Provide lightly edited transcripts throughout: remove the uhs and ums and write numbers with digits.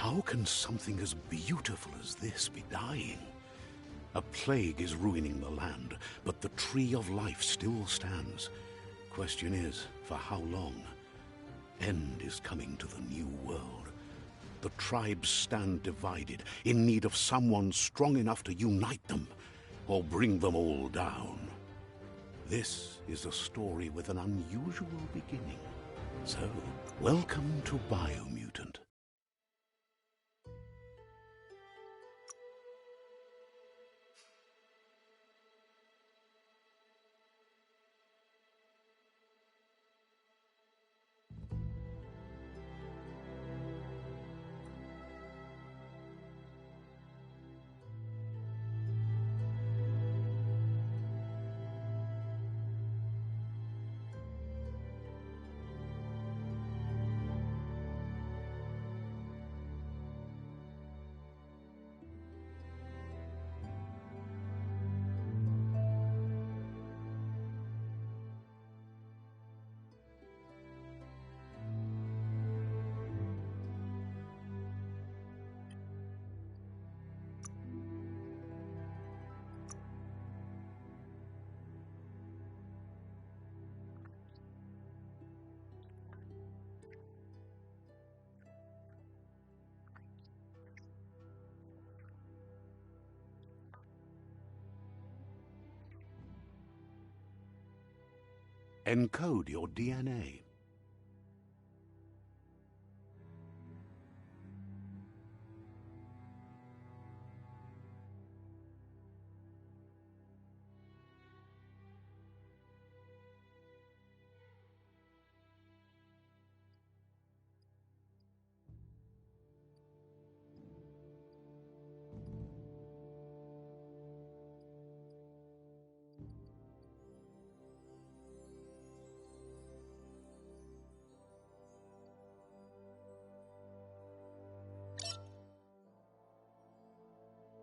How can something as beautiful as this be dying? A plague is ruining the land, but the tree of life still stands. Question is, for how long? End is coming to the new world. The tribes stand divided, in need of someone strong enough to unite them, or bring them all down. This is a story with an unusual beginning. So, welcome to Biomutant. Encode your DNA.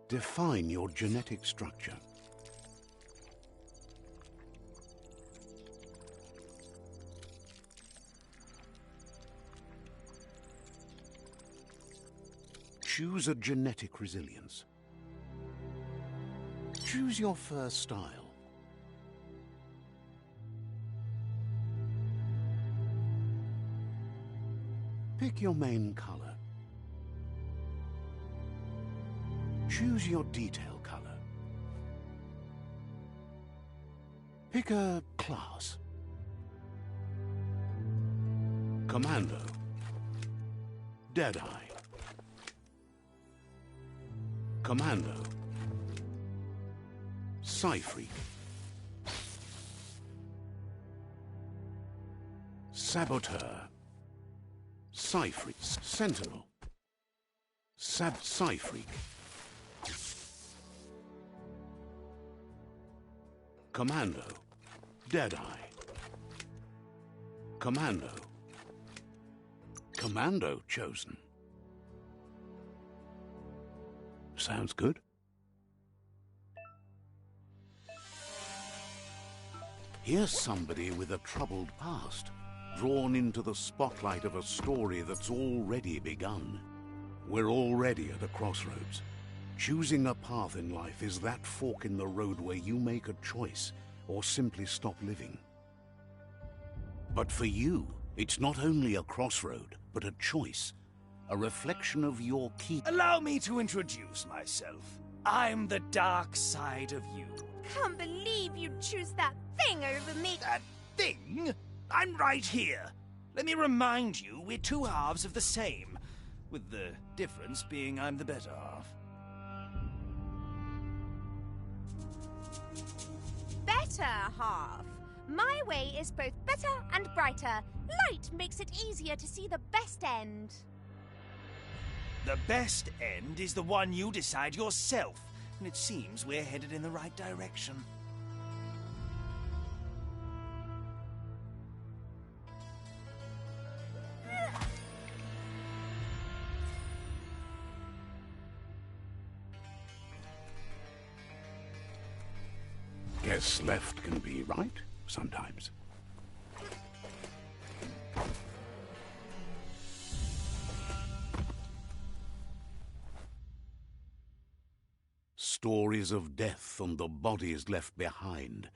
Define your genetic structure. Choose a genetic resilience. Choose your first style. Pick your main color. Choose your detail color. Pick a class. Commando. Deadeye. Commando. Psy-Freak. Saboteur. Psy-Freak. Sentinel. Psy-Freak. Commando. Deadeye. Commando. Commando chosen. Sounds good. Here's somebody with a troubled past, drawn into the spotlight of a story that's already begun. We're already at a crossroads. Choosing a path in life is that fork in the road where you make a choice or simply stop living. But for you, it's not only a crossroad, but a choice, a reflection of your key. Allow me to introduce myself. I'm the dark side of you. Can't believe you'd choose that thing over me. That thing? I'm right here. Let me remind you, we're two halves of the same, with the difference being I'm the better half. Better half. My way is both better and brighter. Light makes it easier to see the best end. The best end is the one you decide yourself, and it seems we're headed in the right direction. Guess left can be right sometimes. Stories of death and the bodies left behind.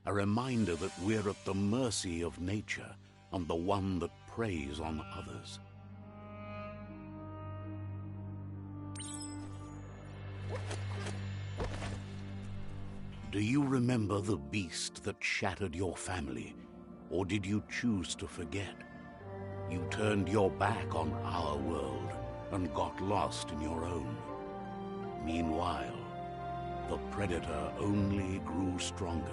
A reminder that we're at the mercy of nature and the one that preys on others. Do you remember the beast that shattered your family? Or did you choose to forget? You turned your back on our world and got lost in your own. Meanwhile, the Predator only grew stronger.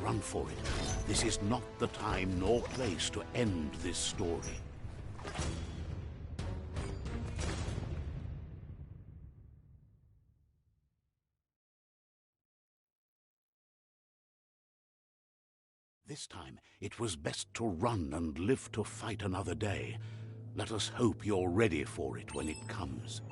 Run for it. This is not the time nor place to end this story. This time, it was best to run and live to fight another day. Let us hope you're ready for it when it comes.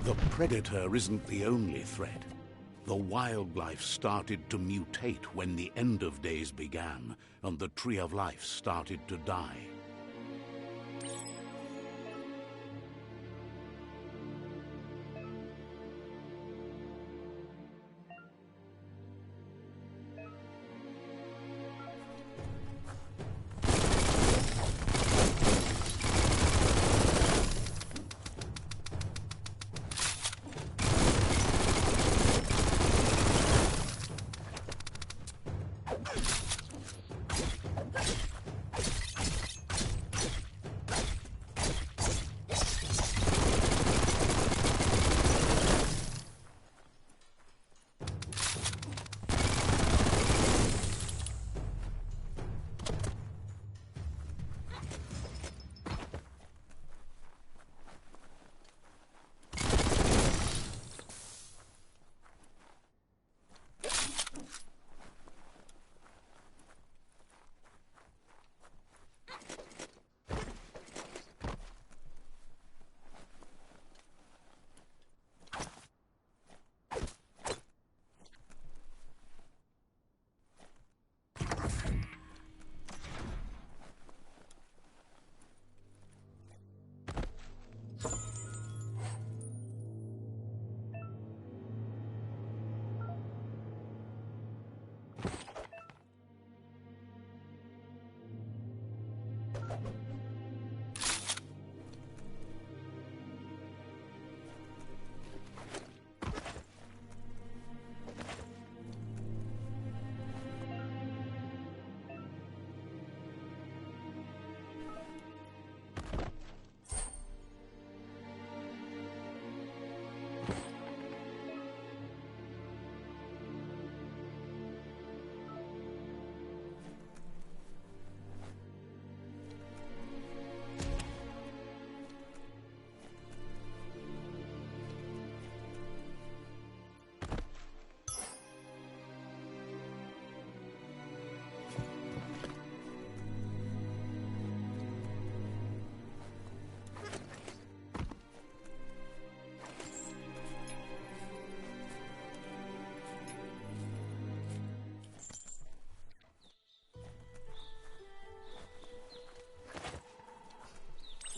The Predator isn't the only threat. The wildlife started to mutate when the end of days began, and the Tree of Life started to die.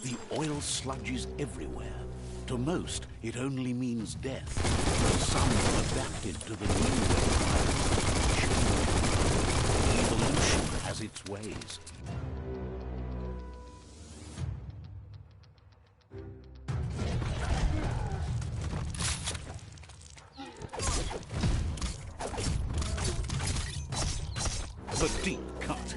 The oil sludge is everywhere. To most, it only means death. But some have adapted to the new environment. its ways. The deep cut.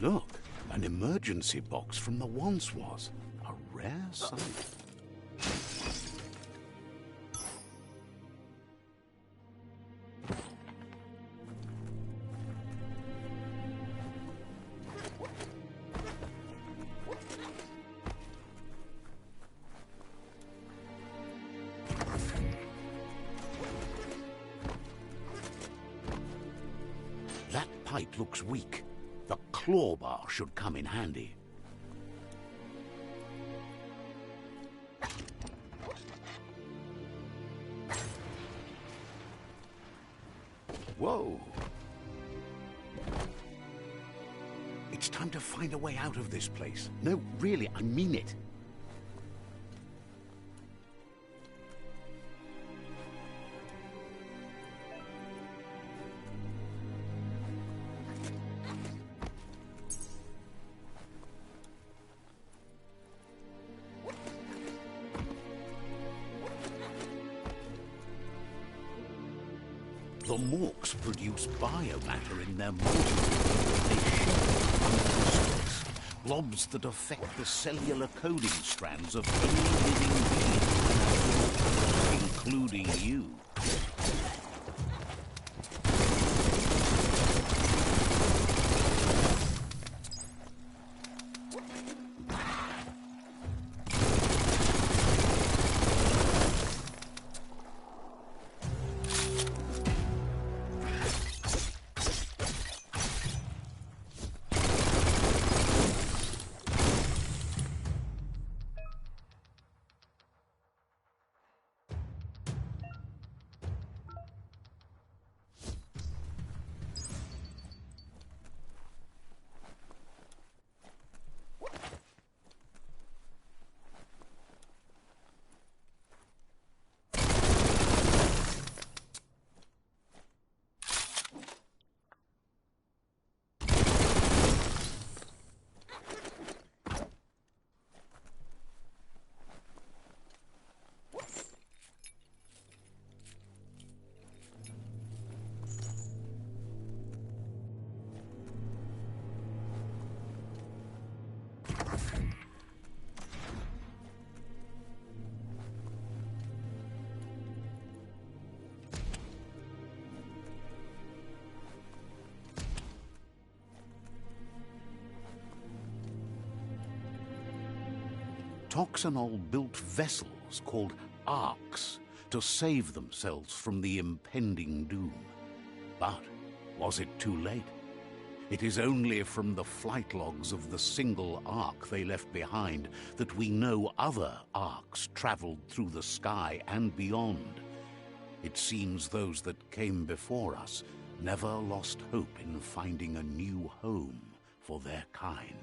Look, an emergency box from the once was. A rare sight. That pipe looks weak. The claw bar should come in handy. Whoa! It's time to find a way out of this place. No, really, I mean it. The Morks produce biomatter in their molecules. They shed under stress, blobs that affect the cellular coding strands of any living being, including you. Toxanol built vessels called arks to save themselves from the impending doom. But was it too late? It is only from the flight logs of the single ark they left behind that we know other arks traveled through the sky and beyond. It seems those that came before us never lost hope in finding a new home for their kind.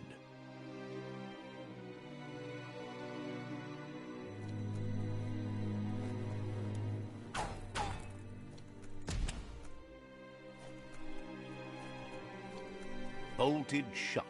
Bolted shut.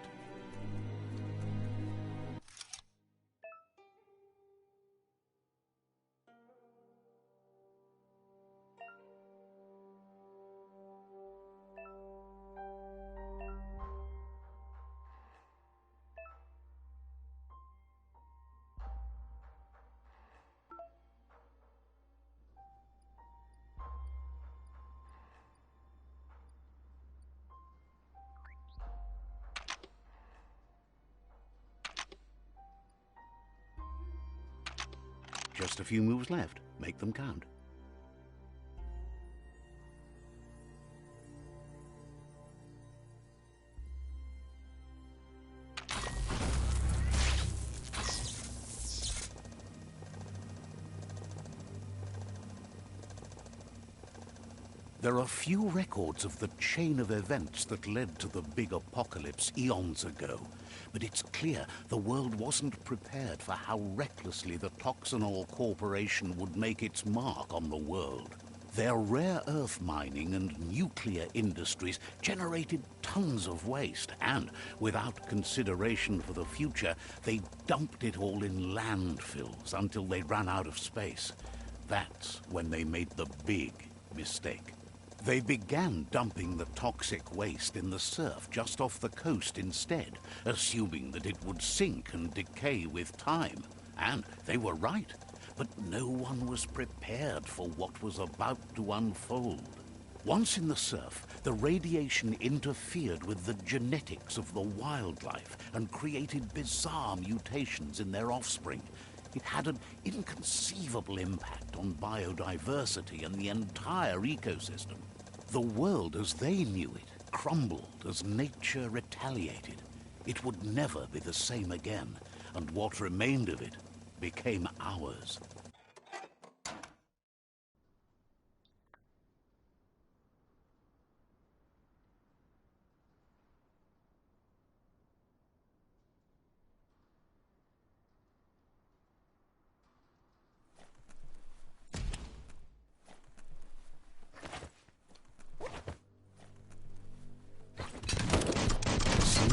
Just a few moves left. Make them count. There are few records of the chain of events that led to the big apocalypse eons ago, but it's clear the world wasn't prepared for how recklessly the Toxanol Corporation would make its mark on the world. Their rare earth mining and nuclear industries generated tons of waste, and without consideration for the future, they dumped it all in landfills until they ran out of space. That's when they made the big mistake. They began dumping the toxic waste in the surf just off the coast instead, assuming that it would sink and decay with time. And they were right. But no one was prepared for what was about to unfold. Once in the surf, the radiation interfered with the genetics of the wildlife and created bizarre mutations in their offspring. It had an inconceivable impact on biodiversity and the entire ecosystem. The world as they knew it crumbled as nature retaliated. It would never be the same again, and what remained of it became ours.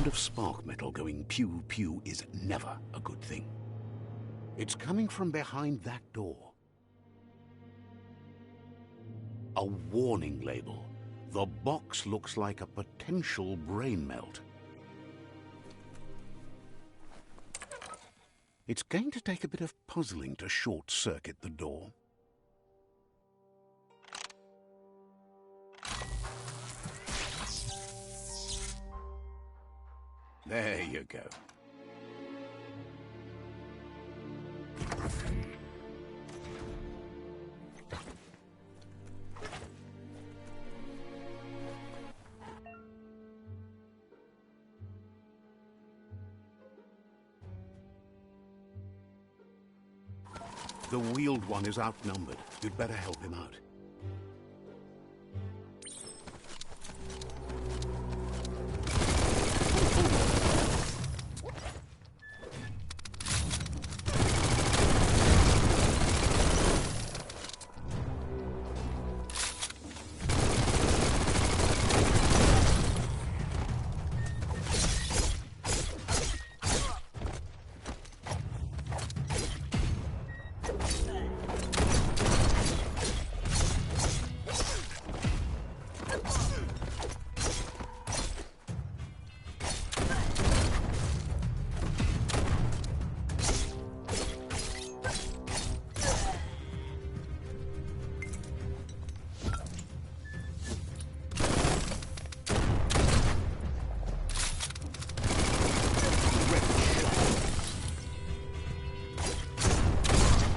Of spark metal going pew-pew is never a good thing. It's coming from behind that door. A warning label. The box looks like a potential brain melt. It's going to take a bit of puzzling to short-circuit the door. There you go. The wheeled one is outnumbered. You'd better help him out.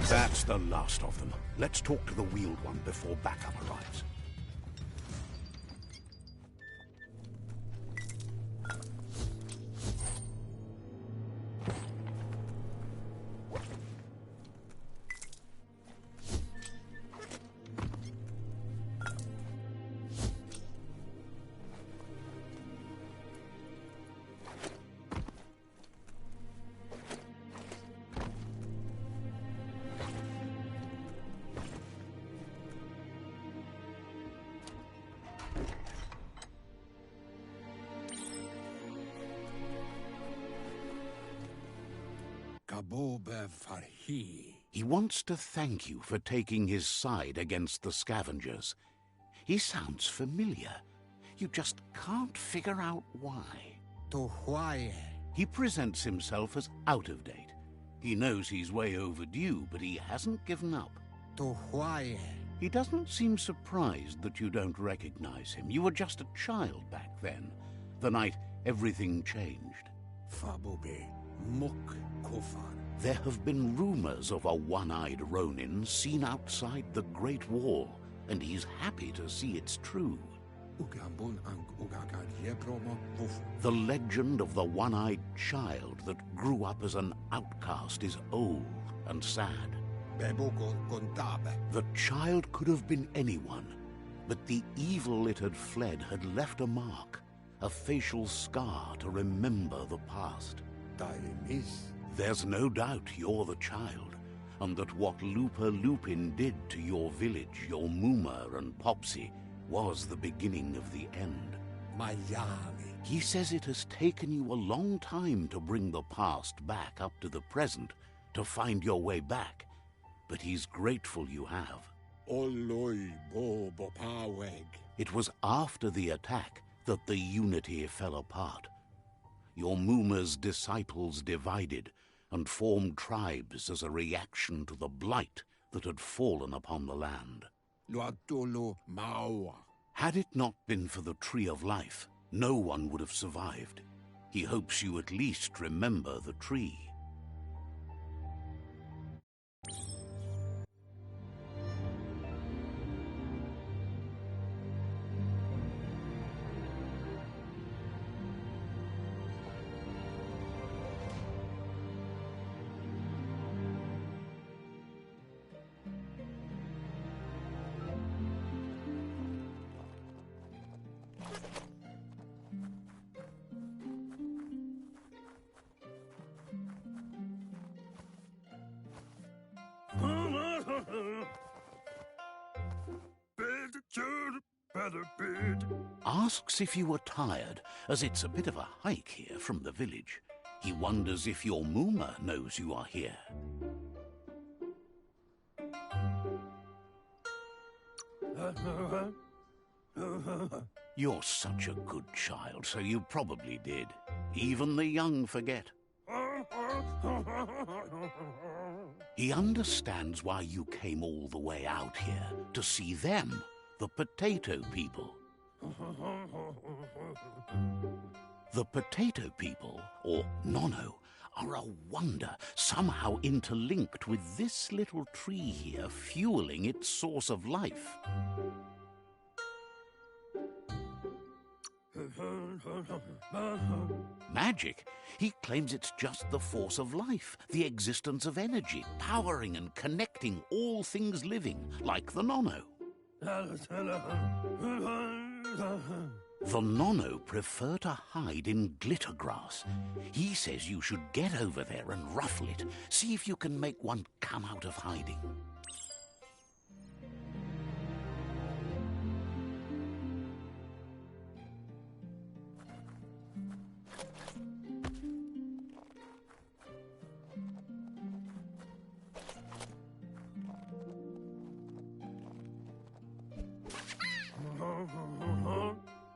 That's the last of them. Let's talk to the wheeled one before backup arrives. He wants to thank you for taking his side against the scavengers. He sounds familiar. You just can't figure out why. He presents himself as out of date. He knows he's way overdue, but he hasn't given up. He doesn't seem surprised that you don't recognize him. You were just a child back then, the night everything changed. There have been rumors of a one-eyed Ronin seen outside the Great Wall, and he's happy to see it's true. The legend of the one-eyed child that grew up as an outcast is old and sad. The child could have been anyone, but the evil it had fled had left a mark, a facial scar to remember the past. There's no doubt you're the child, and that what Looper Lupin did to your village, your Muma and Popsy, was the beginning of the end. He says it has taken you a long time to bring the past back up to the present, to find your way back, but he's grateful you have. It was after the attack that the Unity fell apart. Your Muma's disciples divided and formed tribes as a reaction to the blight that had fallen upon the land. Had it not been for the Tree of Life, no one would have survived. He hopes you at least remember the tree. Asks if you were tired, as it's a bit of a hike here from the village. He wonders if your Muma knows you are here. You're such a good child, so you probably did. Even the young forget. He understands why you came all the way out here, to see them, the potato people. The potato people, or Nono, are a wonder, somehow interlinked with this little tree here, fueling its source of life. Magic? He claims it's just the force of life, the existence of energy, powering and connecting all things living, like the Nono. The Nono prefer to hide in glitter grass. He says you should get over there and ruffle it. See if you can make one come out of hiding.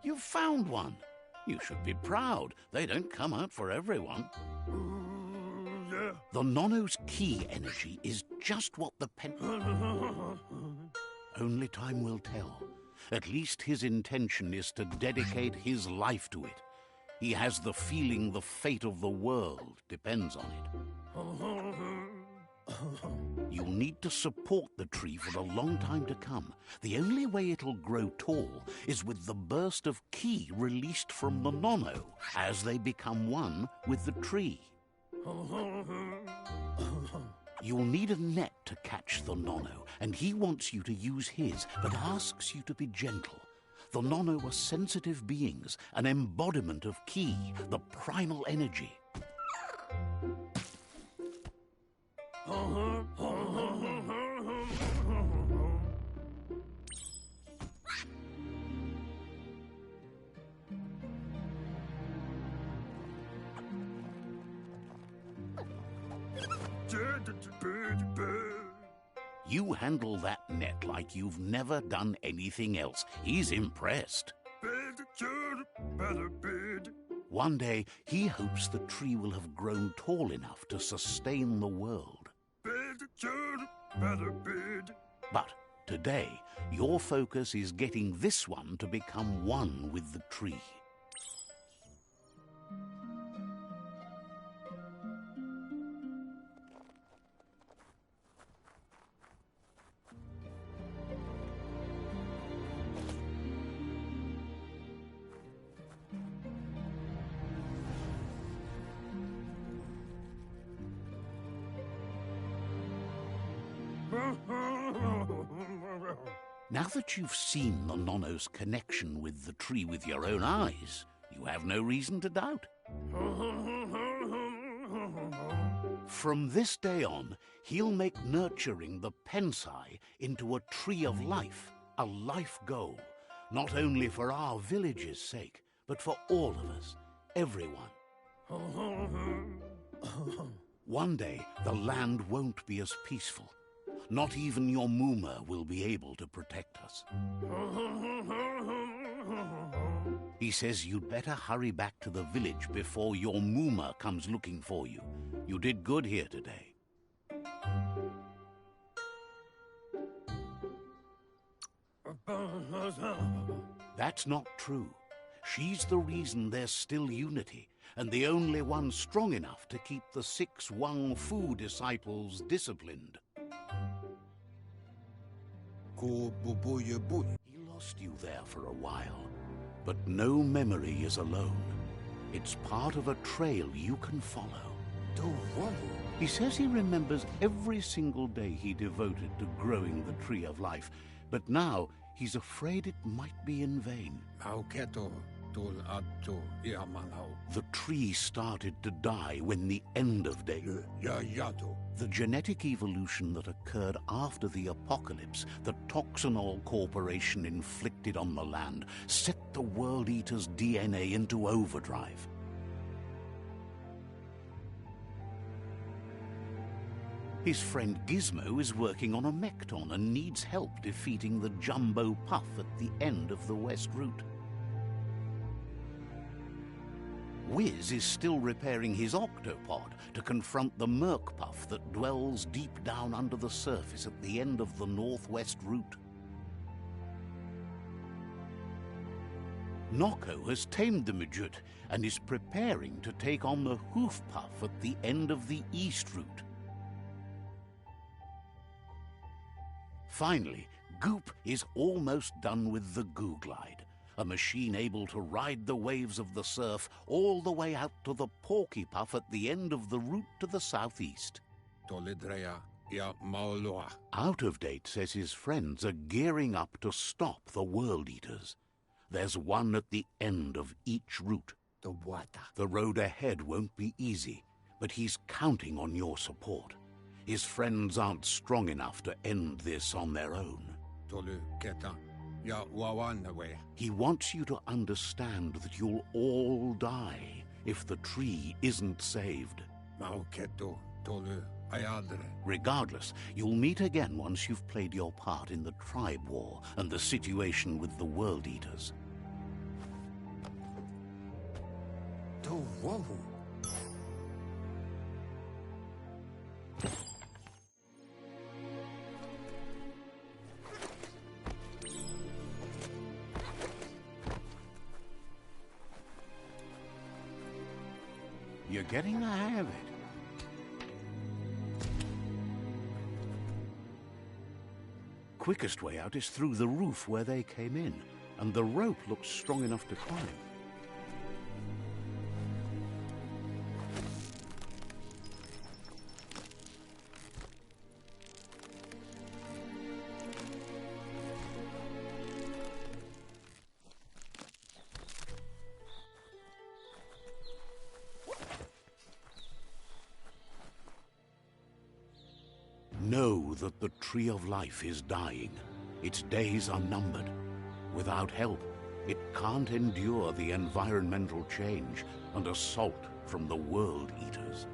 You've found one. You should be proud. They don't come out for everyone. The Nono's key energy is just what the Only time will tell. At least his intention is to dedicate his life to it. He has the feeling the fate of the world depends on it. You'll need to support the tree for a long time to come. The only way it'll grow tall is with the burst of ki released from the Nono as they become one with the tree. You'll need a net to catch the Nono, and he wants you to use his, but asks you to be gentle. The Nono are sensitive beings, an embodiment of ki, the primal energy. You handle that net like you've never done anything else. He's impressed. One day, he hopes the tree will have grown tall enough to sustain the world. But today, your focus is getting this one to become one with the tree. Now that you've seen the Nono's connection with the tree with your own eyes, you have no reason to doubt. From this day on, he'll make nurturing the Pensai into a tree of life, a life goal, not only for our village's sake, but for all of us, everyone. One day, the land won't be as peaceful. Not even your Muma will be able to protect us. He says you'd better hurry back to the village before your Muma comes looking for you. You did good here today. That's not true. She's the reason there's still unity, and the only one strong enough to keep the 6 Wang Fu disciples disciplined. He lost you there for a while, but no memory is alone. It's part of a trail you can follow. He says he remembers every single day he devoted to growing the tree of life, but now he's afraid it might be in vain. The tree started to die when the end of day... The genetic evolution that occurred after the apocalypse that Toxinol Corporation inflicted on the land set the World Eater's DNA into overdrive. His friend Gizmo is working on a Mekton and needs help defeating the Jumbo Puff at the end of the West Route. Wiz is still repairing his octopod to confront the Merc Puff that dwells deep down under the surface at the end of the Northwest Route. Nocco has tamed the Midget and is preparing to take on the Hoof Puff at the end of the East Route. Finally, Goop is almost done with the Goo Glide, a machine able to ride the waves of the surf all the way out to the Porky Puff at the end of the route to the southeast. Out of Date says his friends are gearing up to stop the World Eaters. There's one at the end of each route. The road ahead won't be easy, but he's counting on your support. His friends aren't strong enough to end this on their own. He wants you to understand that you'll all die if the tree isn't saved. Regardless, you'll meet again once you've played your part in the tribe war and the situation with the World Eaters. You're getting the hang of it. Quickest way out is through the roof where they came in, and the rope looks strong enough to climb. Know that the Tree of Life is dying. Its days are numbered. Without help, it can't endure the environmental change and assault from the World Eaters.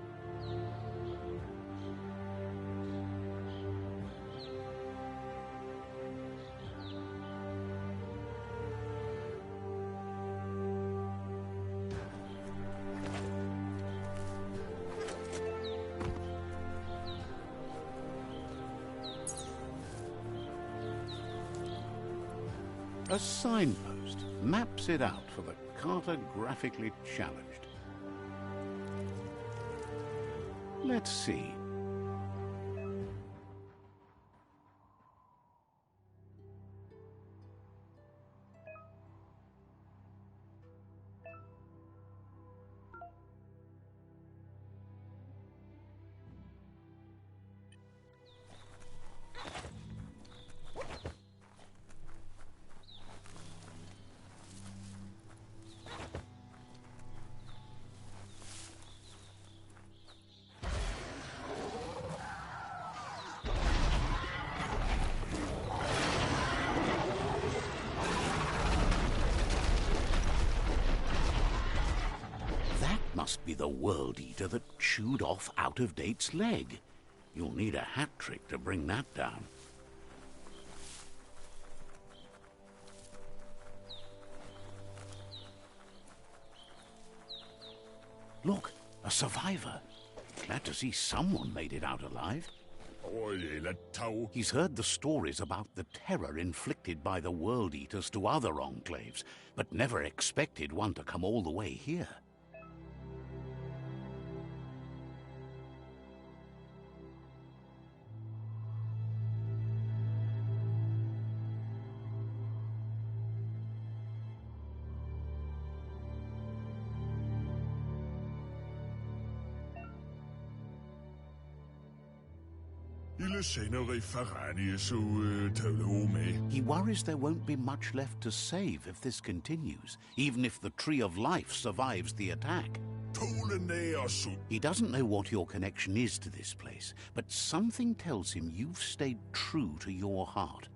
A signpost maps it out for the cartographically challenged. Let's see. Must be the World Eater that chewed off Out of Date's leg. You'll need a hat trick to bring that down. Look, a survivor. Glad to see someone made it out alive. He's heard the stories about the terror inflicted by the World Eaters to other enclaves, but never expected one to come all the way here. He worries there won't be much left to save if this continues, even if the Tree of Life survives the attack. He doesn't know what your connection is to this place, but something tells him you've stayed true to your heart.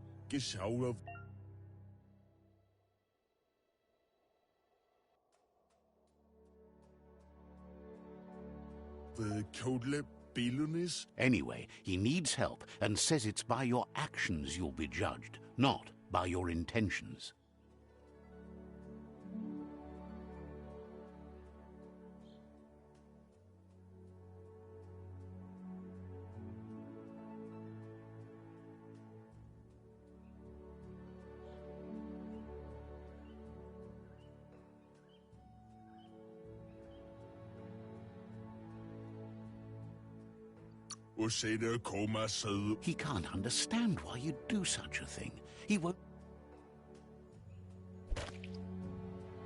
Bilunis? Anyway, he needs help and says it's by your actions you'll be judged, not by your intentions. He can't understand why you'd do such a thing. He won't...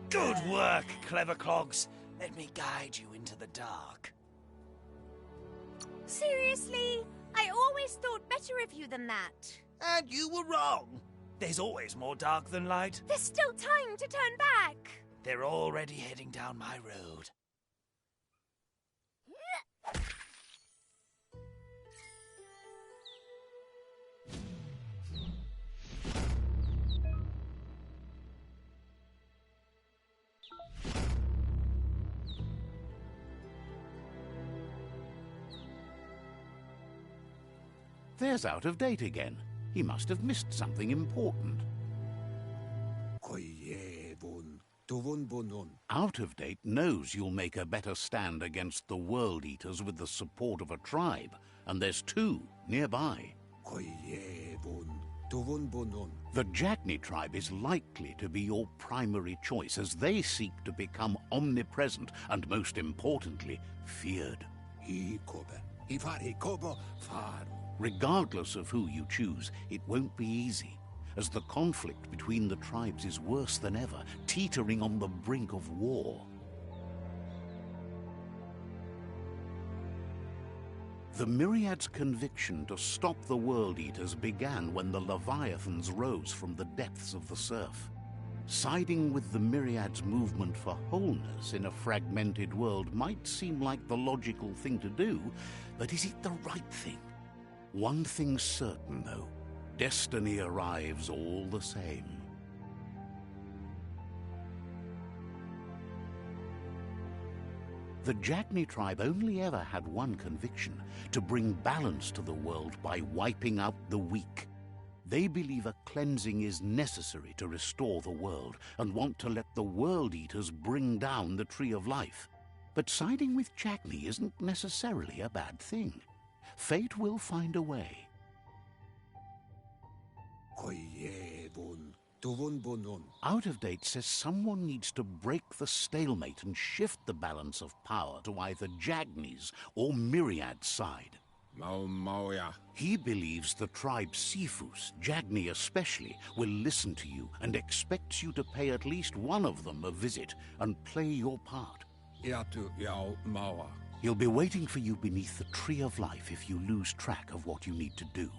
Good work, clever clogs. Let me guide you into the dark. Seriously? I always thought better of you than that. And you were wrong. There's always more dark than light. There's still time to turn back. They're already heading down my road. There's Out of Date again. He must have missed something important. Out of Date knows you'll make a better stand against the World Eaters with the support of a tribe, and there's two nearby. The Jagni tribe is likely to be your primary choice as they seek to become omnipresent and, most importantly, feared. Regardless of who you choose, it won't be easy, as the conflict between the tribes is worse than ever, teetering on the brink of war. The Myriad's conviction to stop the World Eaters began when the Leviathans rose from the depths of the surf. Siding with the Myriad's movement for wholeness in a fragmented world might seem like the logical thing to do, but is it the right thing? One thing's certain, though. Destiny arrives all the same. The Jagni tribe only ever had one conviction: to bring balance to the world by wiping out the weak. They believe a cleansing is necessary to restore the world and want to let the World Eaters bring down the Tree of Life. But siding with Jagni isn't necessarily a bad thing. Fate will find a way. Out of Date says someone needs to break the stalemate and shift the balance of power to either Jagni's or Myriad's side. He believes the tribe Sifus, Jagni especially, will listen to you and expects you to pay at least one of them a visit and play your part. He'll be waiting for you beneath the Tree of Life if you lose track of what you need to do.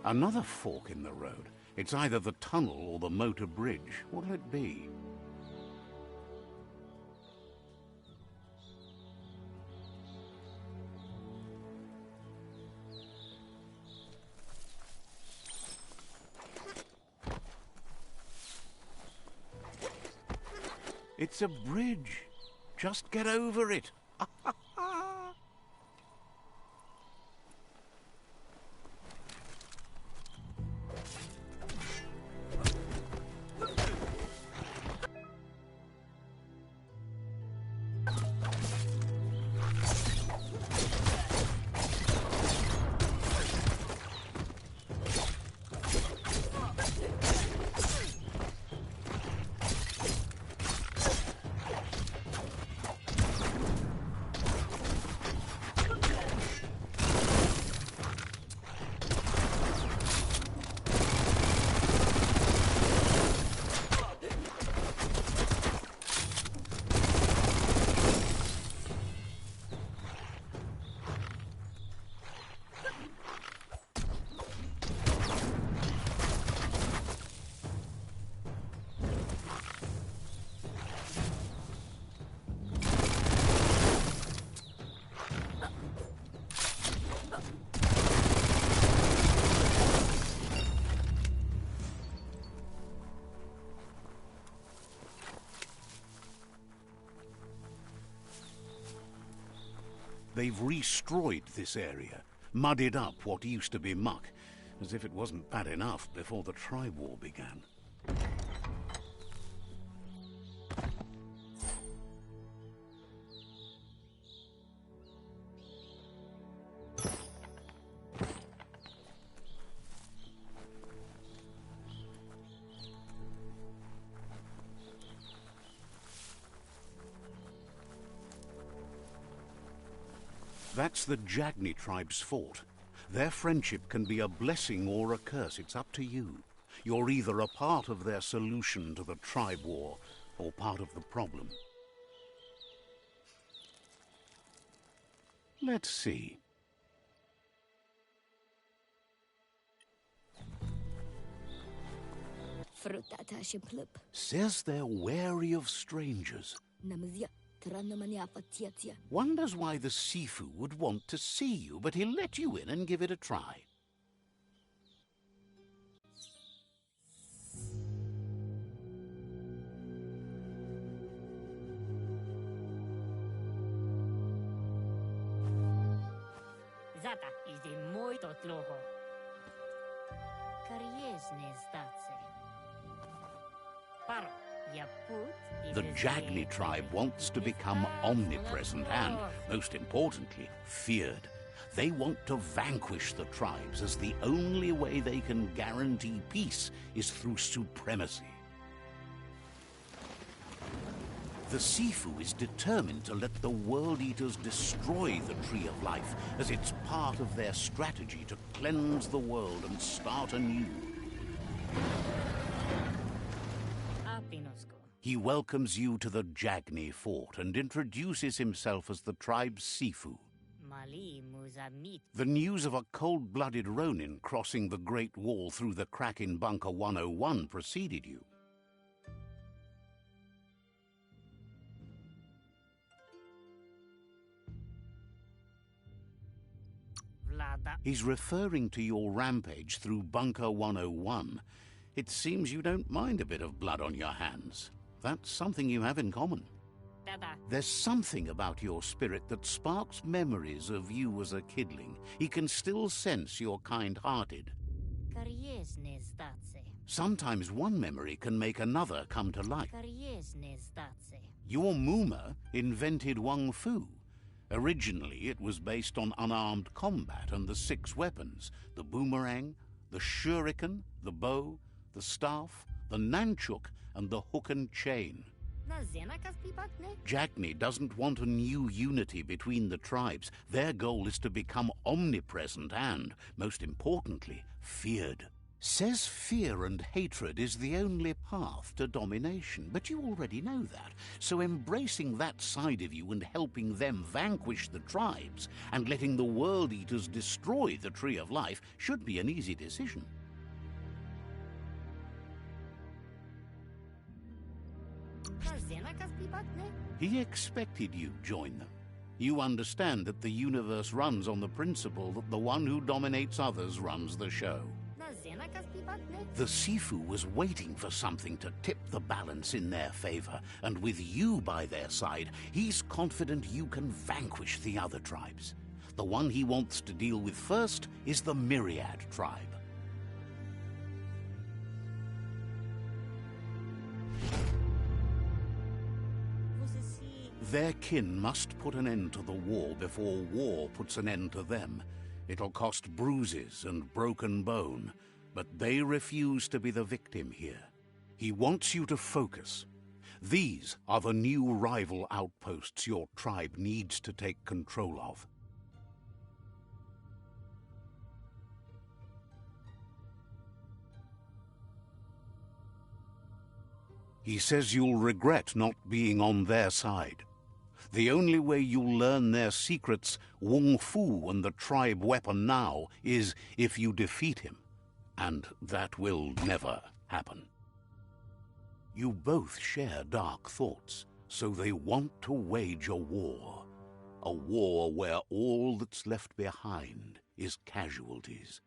Another fork in the road. It's either the tunnel or the motor bridge. What'll it be? It's a bridge. Just get over it. They've restroyed this area, muddied up what used to be muck, as if it wasn't bad enough before the tribe war began. That's the Jagni tribe's fort. Their friendship can be a blessing or a curse. It's up to you. You're either a part of their solution to the tribe war or part of the problem. Let's see. Says they're wary of strangers. Wonders why the Sifu would want to see you, but he'll let you in and give it a try. Zata idzie muito długo. Kariesne stacje. paro. Ya put The Jagni tribe wants to become omnipresent and, most importantly, feared. They want to vanquish the tribes, as the only way they can guarantee peace is through supremacy. The Sifu is determined to let the World Eaters destroy the Tree of Life, as it's part of their strategy to cleanse the world and start anew. He welcomes you to the Jagni fort and introduces himself as the tribe's Sifu. The news of a cold-blooded Ronin crossing the Great Wall through the crack in Bunker 101 preceded you. He's referring to your rampage through Bunker 101. It seems you don't mind a bit of blood on your hands. That's something you have in common. There's something about your spirit that sparks memories of you as a kidling. He can still sense you're kind-hearted. Sometimes one memory can make another come to life. Your Muma invented Wung Fu. Originally, it was based on unarmed combat and the 6 weapons: the boomerang, the shuriken, the bow, the staff, the nunchuk, and the hook and chain. Jagni doesn't want a new unity between the tribes. Their goal is to become omnipresent and, most importantly, feared. Says fear and hatred is the only path to domination, but you already know that. So embracing that side of you and helping them vanquish the tribes and letting the World Eaters destroy the Tree of Life should be an easy decision. He expected you join them. You understand that the universe runs on the principle that the one who dominates others runs the show. The Sifu was waiting for something to tip the balance in their favor, and with you by their side, he's confident you can vanquish the other tribes. The one he wants to deal with first is the Myriad tribe. Their kin must put an end to the war before war puts an end to them. It'll cost bruises and broken bone, but they refuse to be the victim here. He wants you to focus. These are the new rival outposts your tribe needs to take control of. He says you'll regret not being on their side. The only way you'll learn their secrets, Wung Fu and the tribe weapon now, is if you defeat him. And that will never happen. You both share dark thoughts, so they want to wage a war. A war where all that's left behind is casualties.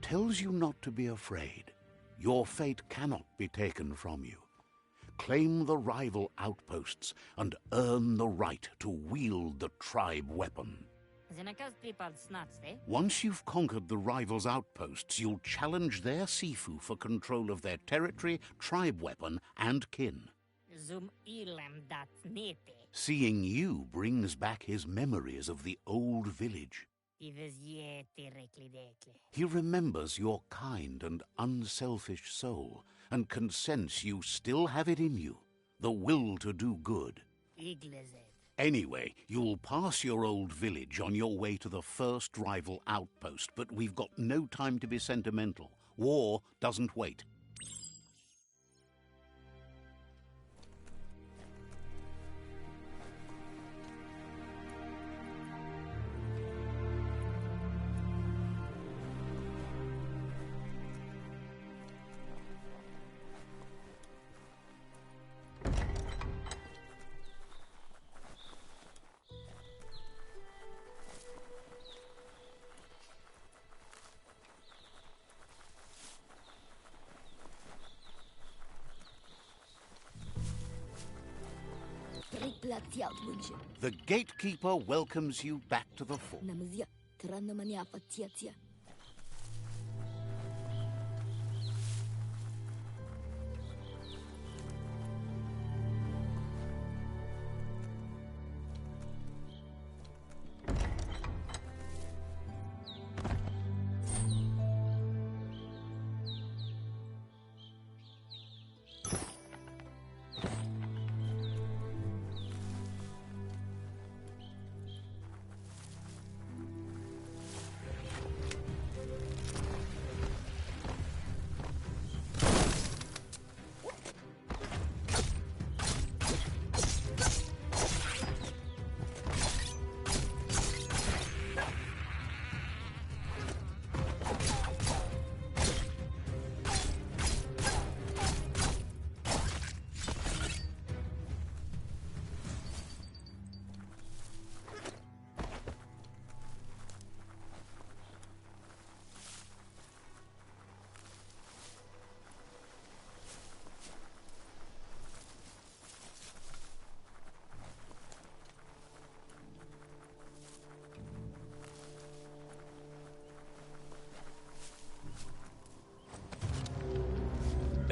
Tells you not to be afraid. Your fate cannot be taken from you. Claim the rival outposts and earn the right to wield the tribe weapon. Once you've conquered the rivals' outposts, you'll challenge their Sifu for control of their territory, tribe weapon, and kin. Seeing you brings back his memories of the old village. He remembers your kind and unselfish soul, and can sense you still have it in you, the will to do good. Anyway, you'll pass your old village on your way to the first rival outpost, but we've got no time to be sentimental. War doesn't wait. The gatekeeper welcomes you back to the fort.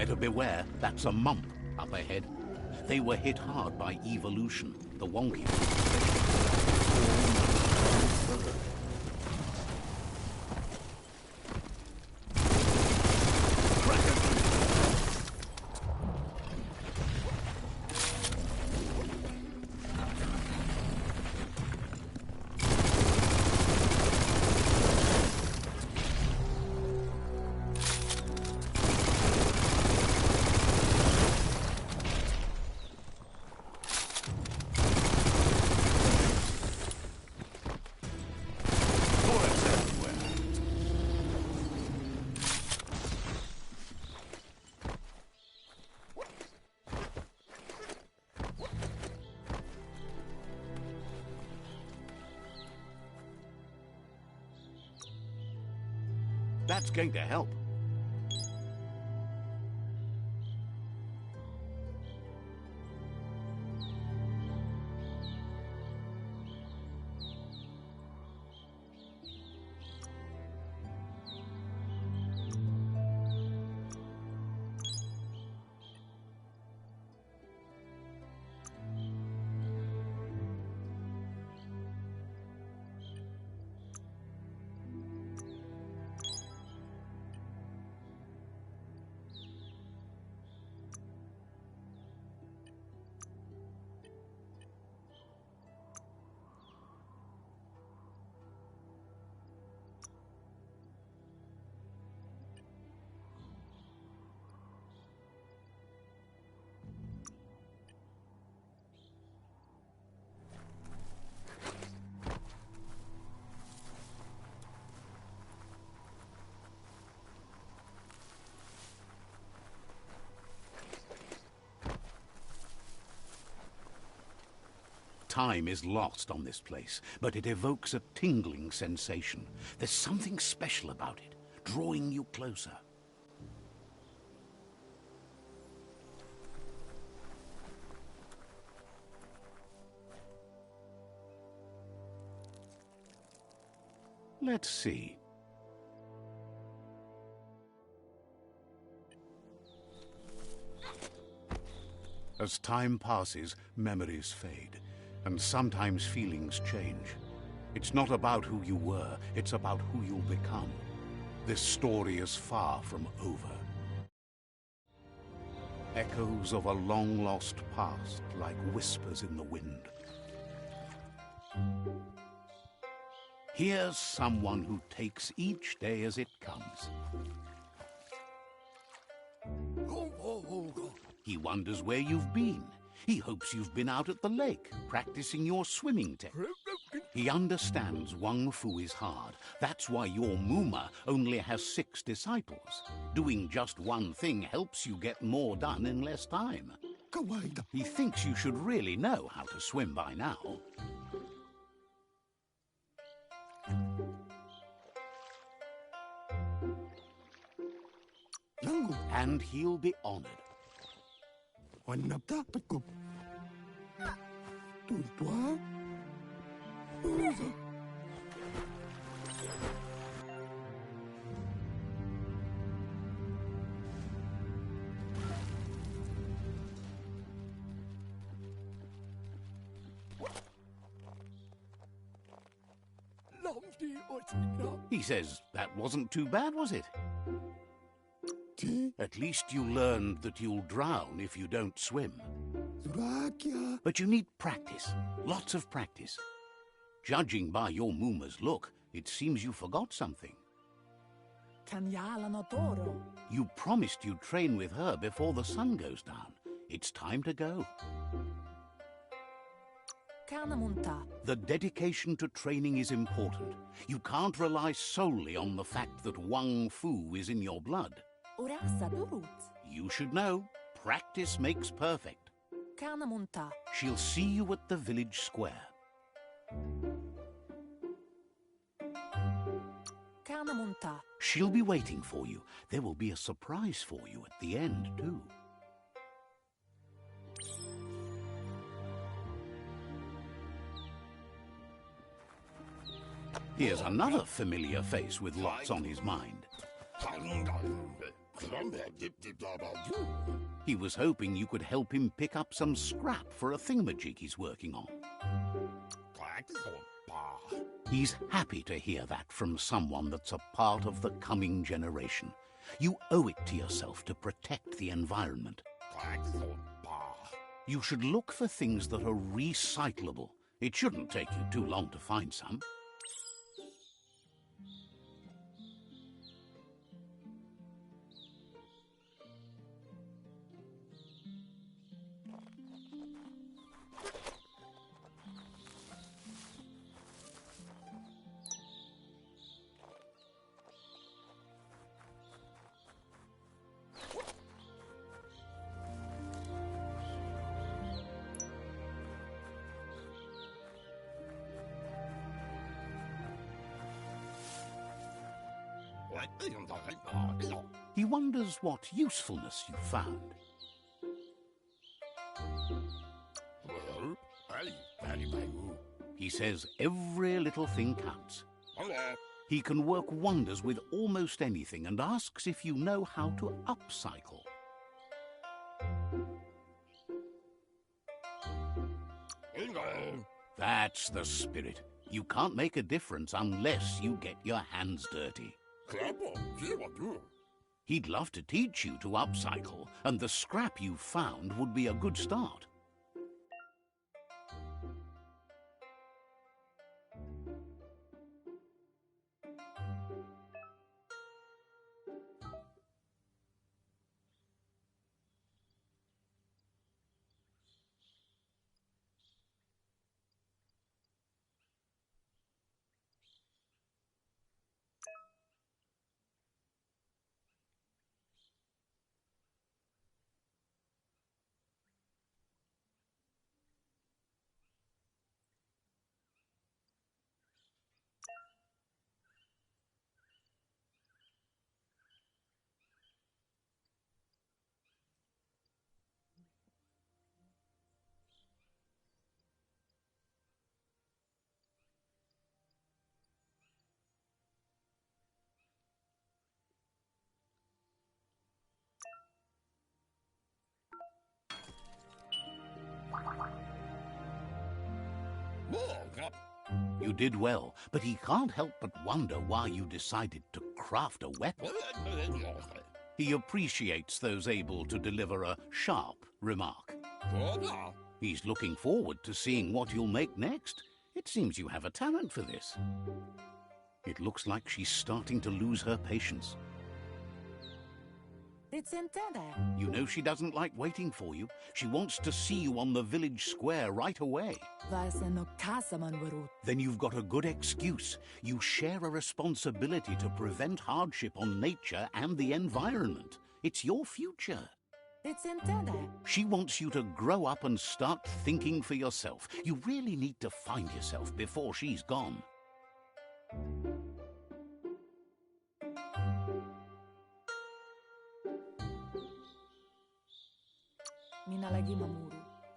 Better beware, that's a mump up ahead. They were hit hard by evolution. The wonky That's going to help. Time is lost on this place, but it evokes a tingling sensation. There's something special about it, drawing you closer. Let's see. As time passes, memories fade. And sometimes feelings change. It's not about who you were, it's about who you'll become. This story is far from over. Echoes of a long-lost past, like whispers in the wind. Here's someone who takes each day as it comes. He wonders where you've been. He hopes you've been out at the lake, practicing your swimming technique. He understands Wang Fu is hard. That's why your Muma only has 6 disciples. Doing just one thing helps you get more done in less time. He thinks you should really know how to swim by now. And he'll be honored. He says that wasn't too bad, was it? At least you learned that you'll drown if you don't swim. But you need practice, lots of practice. Judging by your Muma's look, it seems you forgot something. You promised you'd train with her before the sun goes down. It's time to go. The dedication to training is important. You can't rely solely on the fact that Wang Fu is in your blood. You should know, practice makes perfect. She'll see you at the village square. She'll be waiting for you. There will be a surprise for you at the end, too. Here's another familiar face with lots on his mind. He was hoping you could help him pick up some scrap for a thingamajig he's working on. He's happy to hear that from someone that's a part of the coming generation. You owe it to yourself to protect the environment. You should look for things that are recyclable. It shouldn't take you too long to find some. He wonders what usefulness you found. He says every little thing counts. He can work wonders with almost anything and asks if you know how to upcycle. That's the spirit. You can't make a difference unless you get your hands dirty. He'd love to teach you to upcycle, and the scrap you found would be a good start. You did well, but he can't help but wonder why you decided to craft a weapon. He appreciates those able to deliver a sharp remark. He's looking forward to seeing what you'll make next. It seems you have a talent for this. It looks like she's starting to lose her patience. You know she doesn't like waiting for you. She wants to see you on the village square right away. Then you've got a good excuse. You share a responsibility to prevent hardship on nature and the environment. It's your future. She wants you to grow up and start thinking for yourself. You really need to find yourself before she's gone.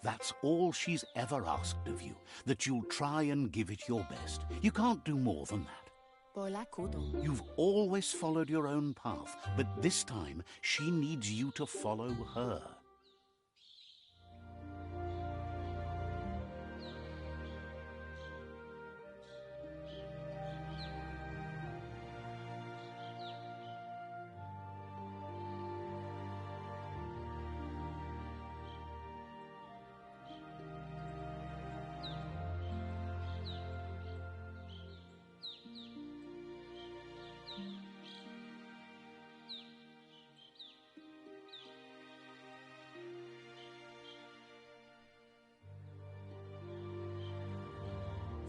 That's all she's ever asked of you, that you'll try and give it your best. You can't do more than that. You've always followed your own path, but this time she needs you to follow her.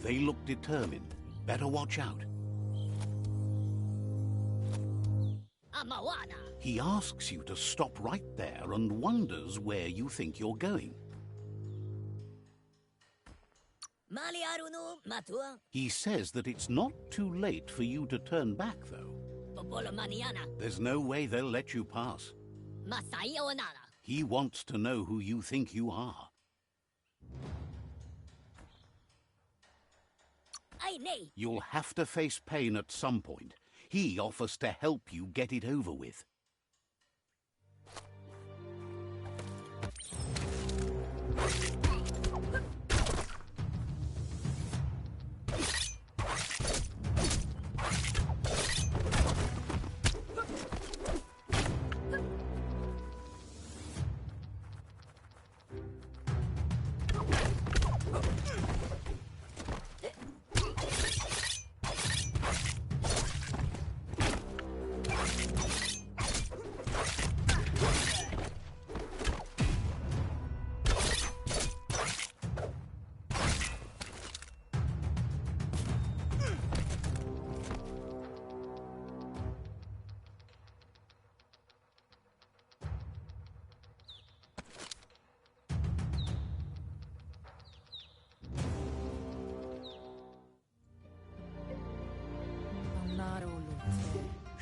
They look determined. Better watch out. He asks you to stop right there and wonders where you think you're going. He says that it's not too late for you to turn back, though. There's no way they'll let you pass. He wants to know who you think you are. You'll have to face pain at some point. He offers to help you get it over with.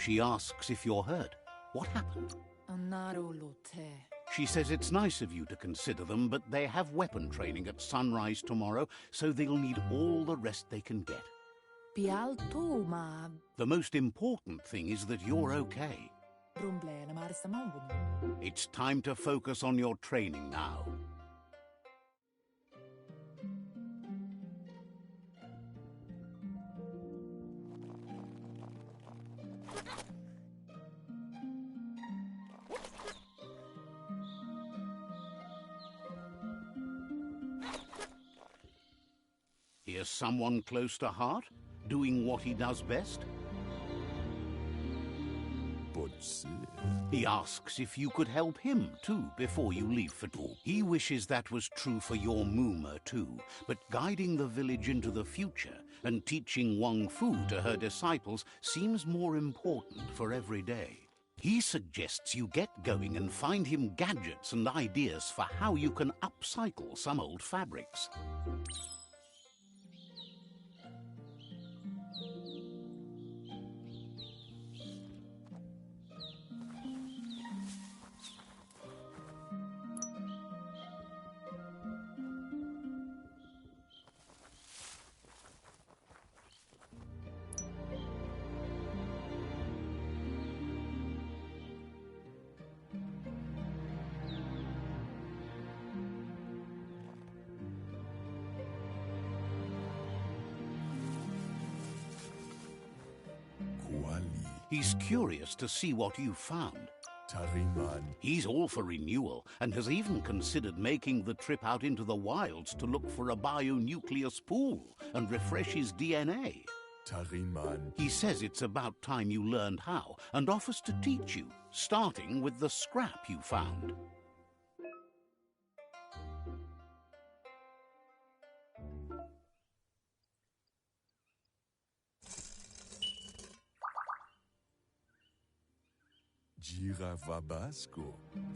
She asks if you're hurt. What happened? She says it's nice of you to consider them, but they have weapon training at sunrise tomorrow, so they'll need all the rest they can get. The most important thing is that you're okay. It's time to focus on your training now. Here's someone close to heart, doing what he does best. He asks if you could help him, too, before you leave for Tor. He wishes that was true for your Muma, too, but guiding the village into the future and teaching Wang Fu to her disciples seems more important for every day. He suggests you get going and find him gadgets and ideas for how you can upcycle some old fabrics. He's curious to see what you found. He's all for renewal and has even considered making the trip out into the wilds to look for a bionucleus pool and refresh his DNA. He says it's about time you learned how and offers to teach you, starting with the scrap you found.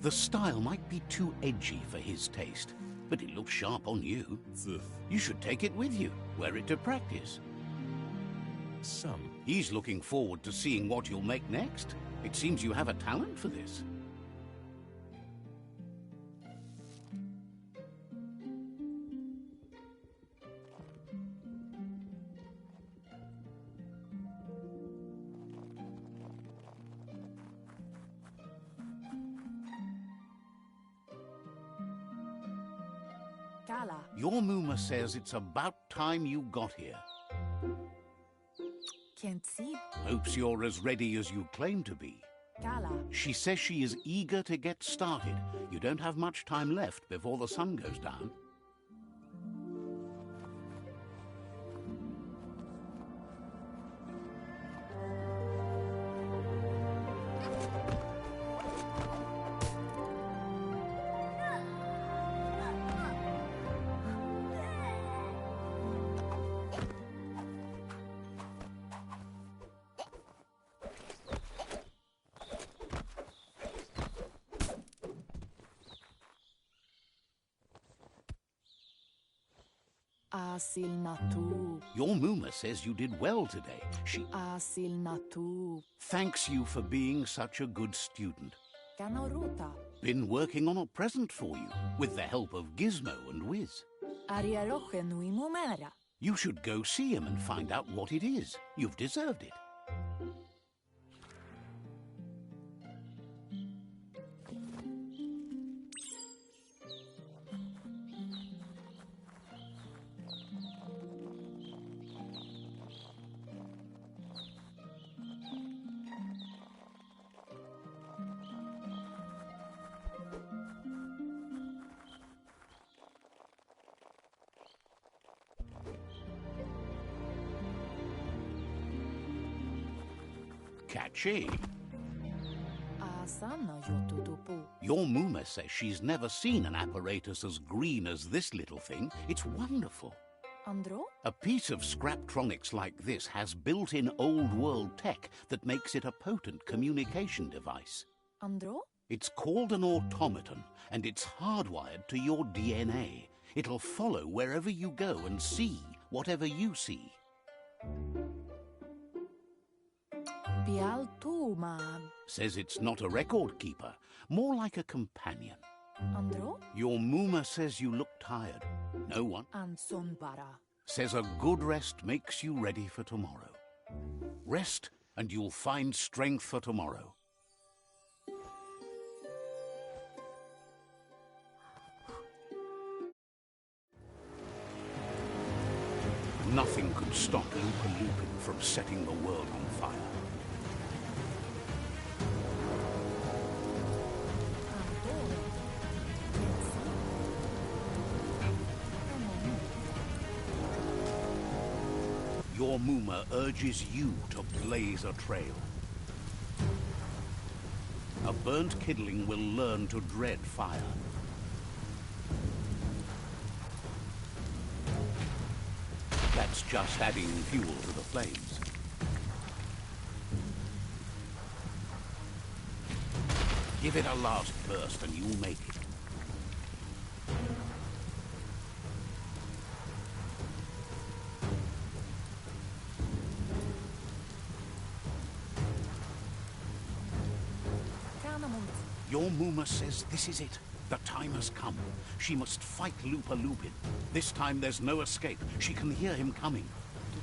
The style might be too edgy for his taste, but it looks sharp on you. You should take it with you, wear it to practice. He's looking forward to seeing what you'll make next. It seems you have a talent for this. Your Muma says it's about time you got here. Hopes you're as ready as you claim to be. She says she is eager to get started. You don't have much time left before the sun goes down. Your Muma says you did well today. She thanks you for being such a good student. Been working on a present for you, with the help of Gizmo and Wiz. You should go see him and find out what it is. You've deserved it. Catchy. Asana yotutupu. Your Muma says she's never seen an apparatus as green as this little thing. It's wonderful. Andro? A piece of Scraptronics like this has built-in old-world tech that makes it a potent communication device. Andro? It's called an automaton, and it's hardwired to your DNA. It'll follow wherever you go and see whatever you see. Bial tu man. Says it's not a record keeper, more like a companion. Andro? Your Muma says you look tired. No one. Anson bara. Says a good rest makes you ready for tomorrow. Rest, and you'll find strength for tomorrow. Nothing could stop Lupin from setting the world on fire. Your Muma urges you to blaze a trail. A burnt kidling will learn to dread fire. That's just adding fuel to the flames. Give it a last burst and you'll make it. Your Muma says this is it. The time has come. She must fight Lupin. This time there's no escape. She can hear him coming.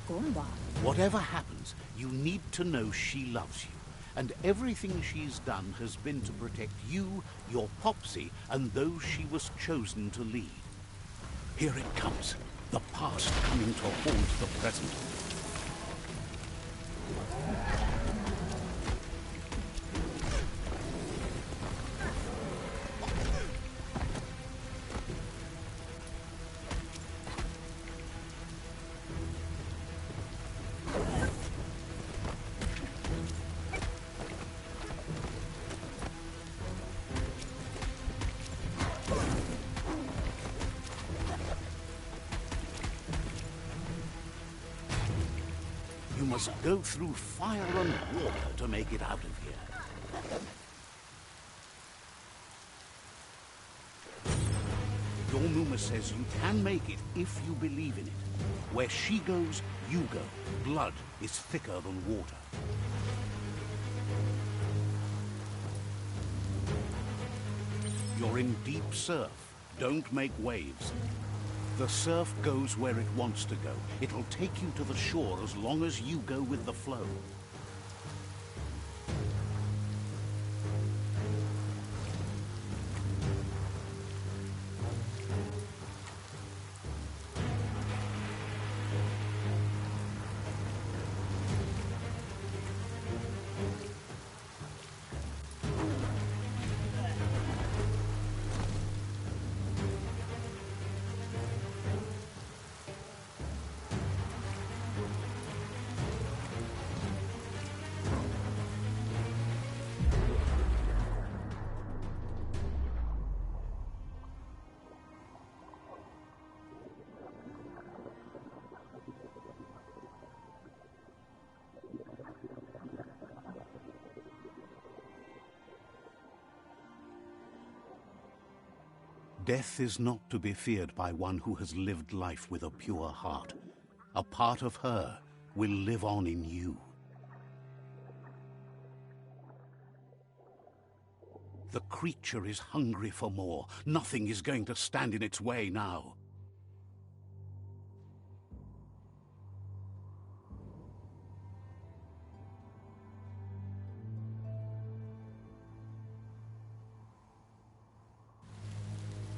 Tukomba. Whatever happens, you need to know she loves you. And everything she's done has been to protect you, your Popsy, and those she was chosen to lead. Here it comes. The past coming to haunt the present. You must go through fire and water to make it out of here. Your Muma says you can make it if you believe in it. Where she goes, you go. Blood is thicker than water. You're in deep surf. Don't make waves. The surf goes where it wants to go. It'll take you to the shore as long as you go with the flow. Death is not to be feared by one who has lived life with a pure heart. A part of her will live on in you. The creature is hungry for more. Nothing is going to stand in its way now.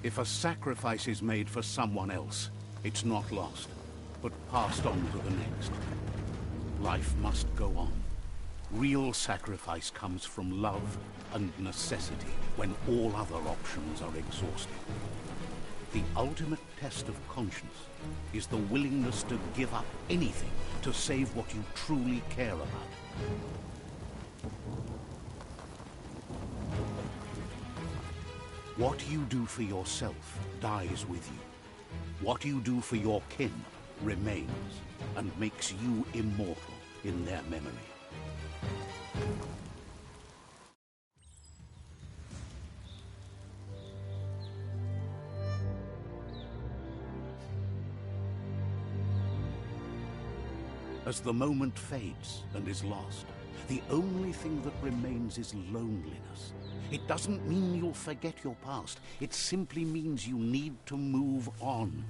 If a sacrifice is made for someone else, it's not lost, but passed on to the next. Life must go on. Real sacrifice comes from love and necessity when all other options are exhausted. The ultimate test of conscience is the willingness to give up anything to save what you truly care about. What you do for yourself dies with you. What you do for your kin remains and makes you immortal in their memory. As the moment fades and is lost, the only thing that remains is loneliness. It doesn't mean you'll forget your past. It simply means you need to move on.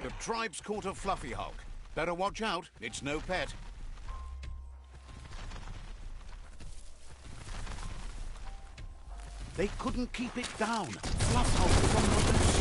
The tribe's caught a fluffy hulk. Better watch out, it's no pet. They couldn't keep it down. Fluff Hulk was on the loose.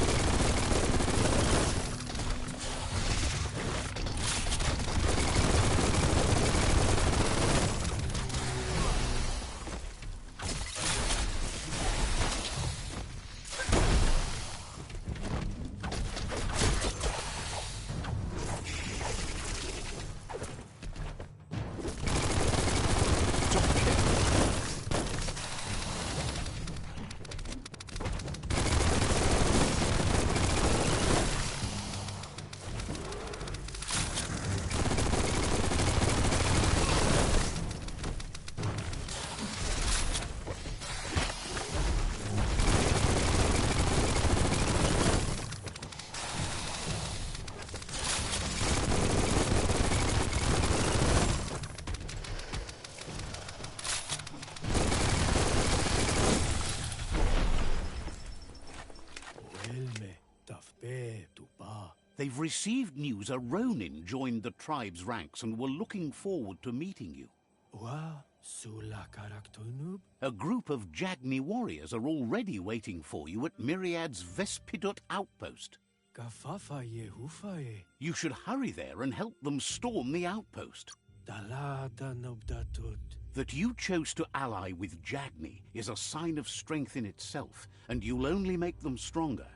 They've received news a Ronin joined the tribe's ranks and were looking forward to meeting you. A group of Jagni warriors are already waiting for you at Myriad's Vespidut outpost. You should hurry there and help them storm the outpost. That you chose to ally with Jagni is a sign of strength in itself, and you'll only make them stronger.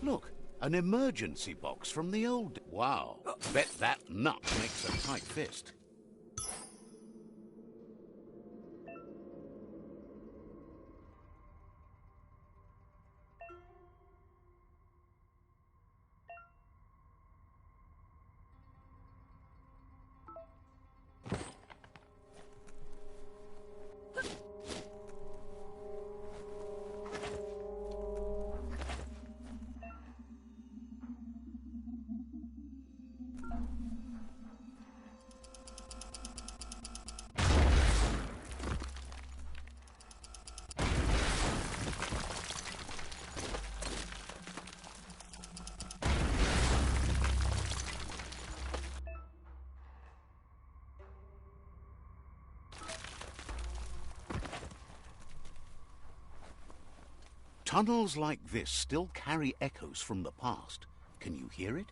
Look, an emergency box from the old... Wow, bet that nut makes a tight fist. Tunnels like this still carry echoes from the past. Can you hear it?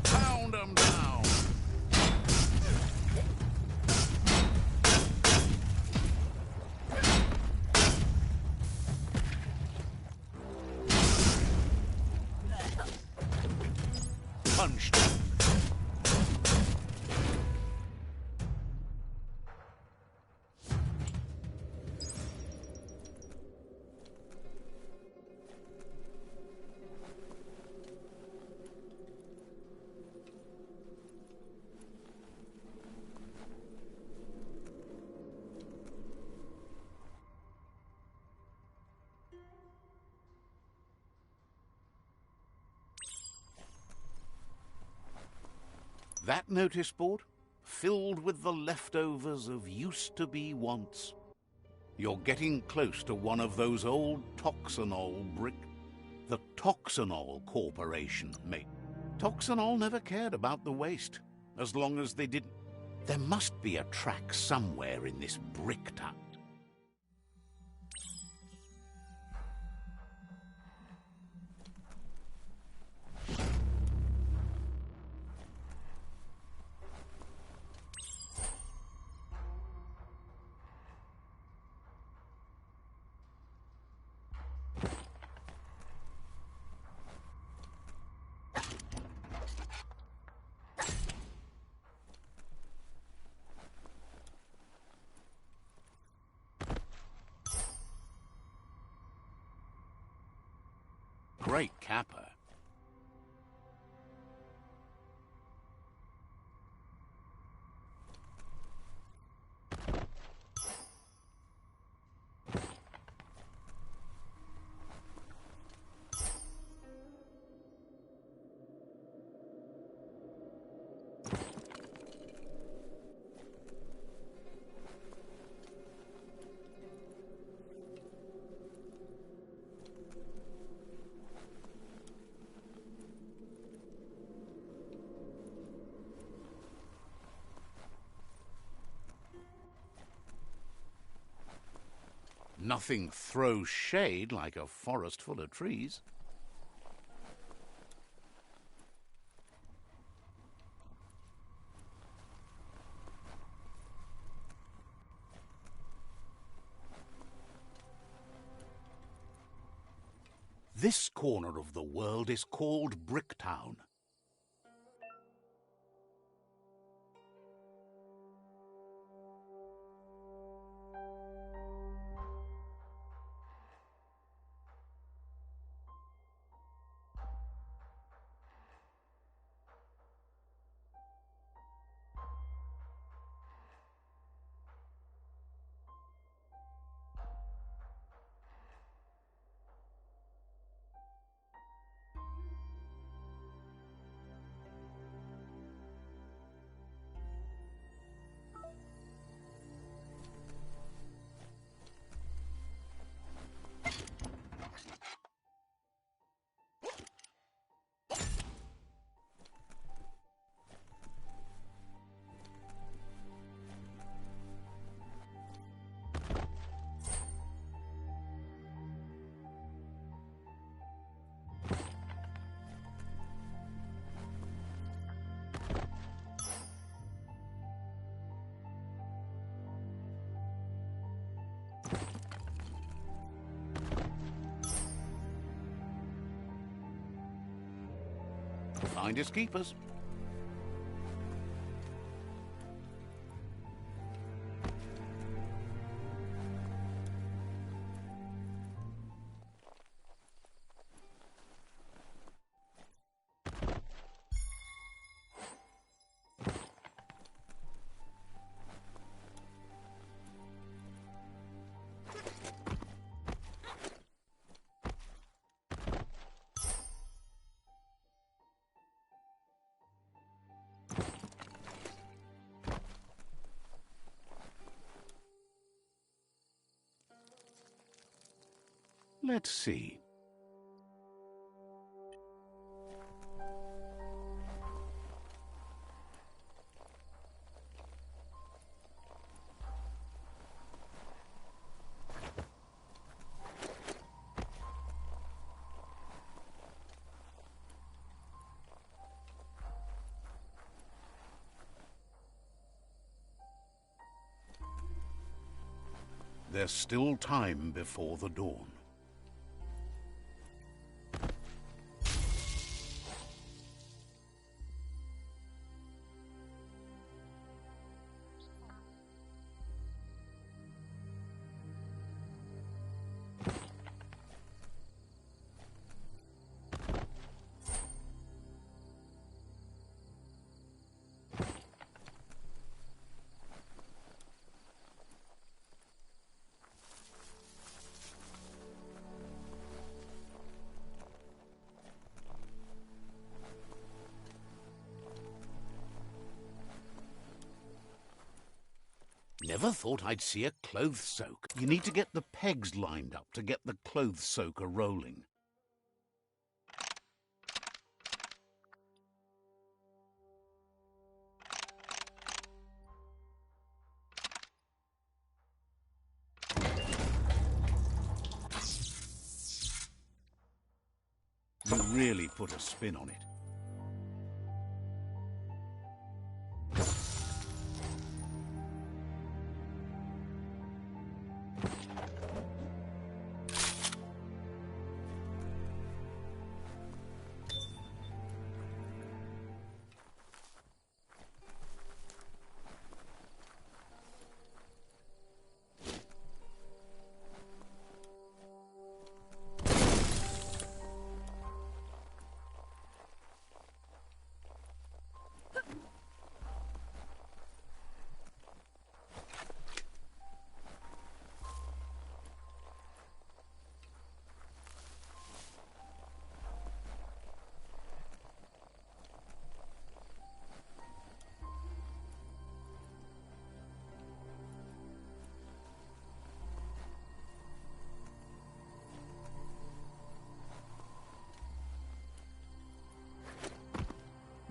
Pound 'em down! Punched. That notice board, filled with the leftovers of used-to-be wants. You're getting close to one of those old Toxanol brick... The Toxanol Corporation, mate. Toxanol never cared about the waste, as long as they didn't... There must be a track somewhere in this brick town. Great capper. Nothing throws shade like a forest full of trees. This corner of the world is called Bricktown. Finders keepers. Let's see. There's still time before the dawn. Never thought I'd see a clothes soak. You need to get the pegs lined up to get the clothes soaker rolling. You really put a spin on it.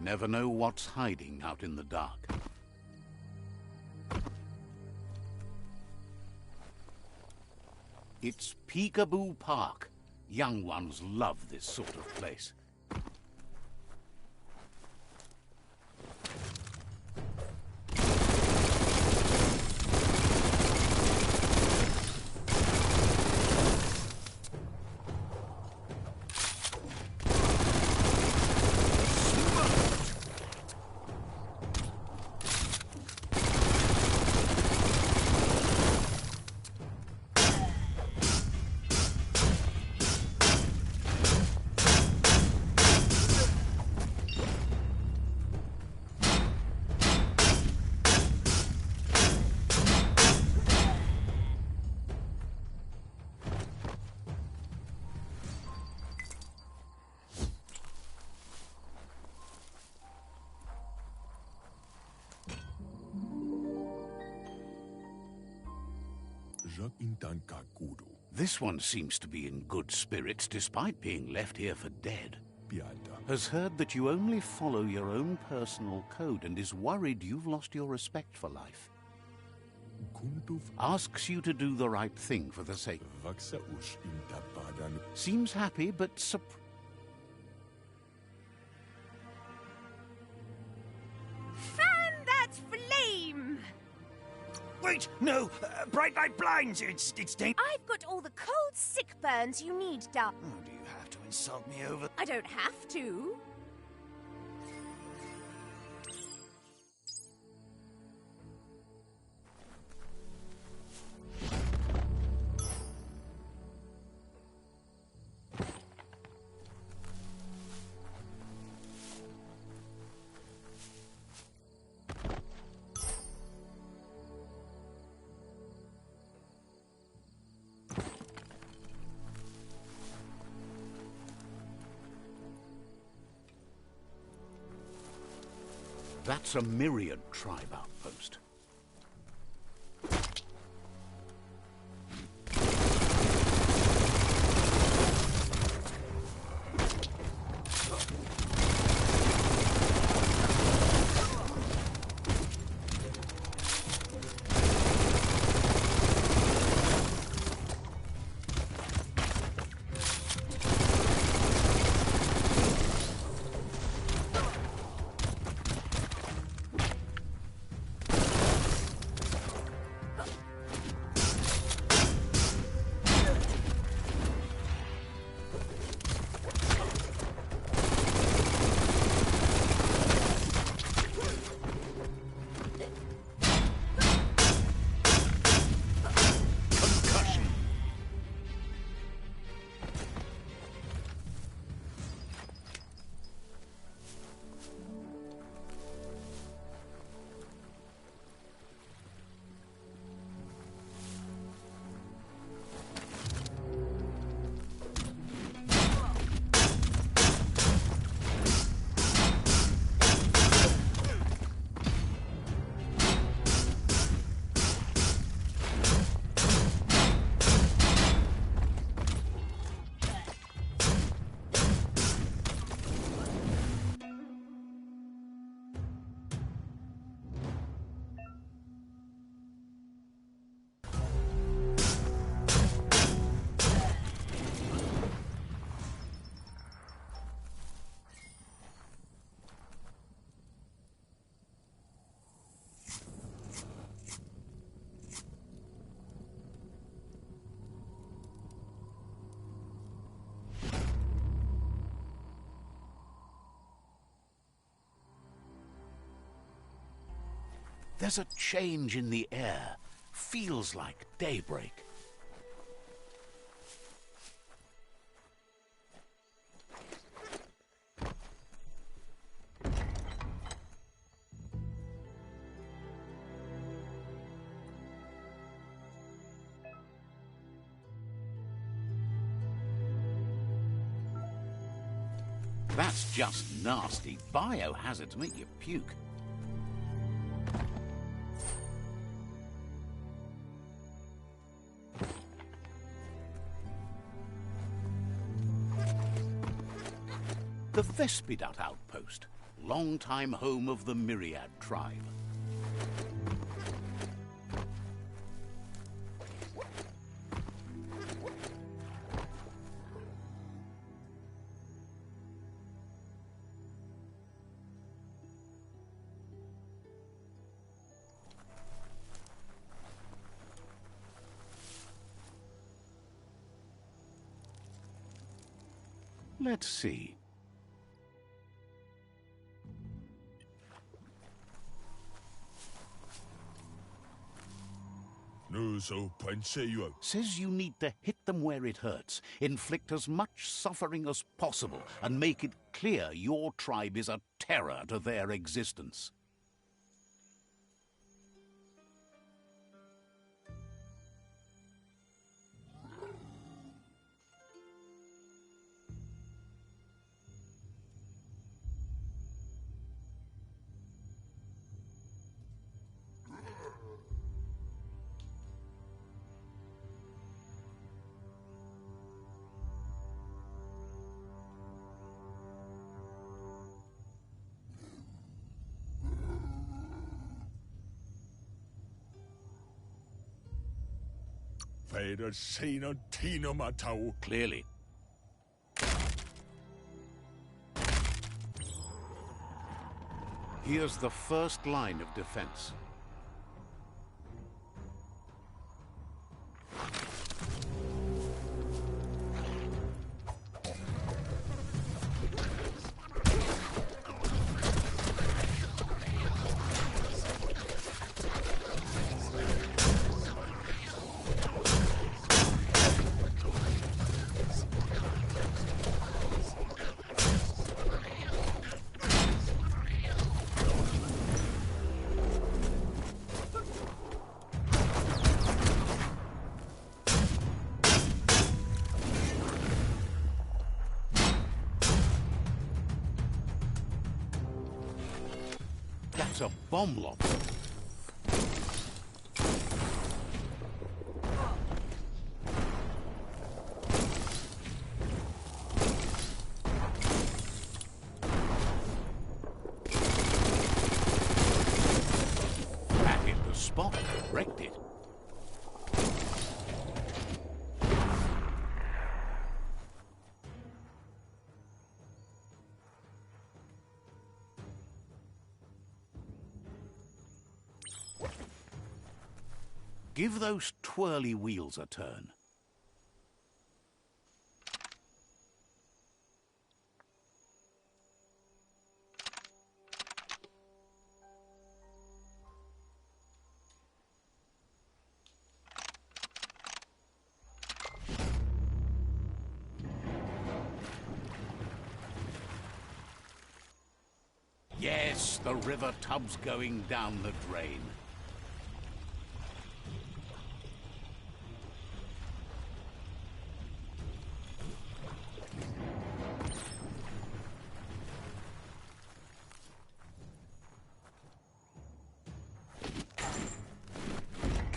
Never know what's hiding out in the dark. It's Peekaboo Park. Young ones love this sort of place. This one seems to be in good spirits despite being left here for dead. Has heard that you only follow your own personal code and is worried you've lost your respect for life. Asks you to do the right thing for the sake. Seems happy but Fan that flame! Wait, no! Bright light blinds! It's dangerous. I've got all the cold sick burns you need, Duck. Oh, do you have to insult me over... I don't have to. That's a Myriad tribe outpost. There's a change in the air. Feels like daybreak. That's just nasty. Biohazards make you puke. The Vespidut outpost, long-time home of the Myriad tribe. Let's see. Says you need to hit them where it hurts, inflict as much suffering as possible, and make it clear your tribe is a terror to their existence. Clearly. Here's the first line of defense. That's a bomb lock. Back in the spot, wrecked it. Give those twirly wheels a turn. Yes, the river tub's going down the drain.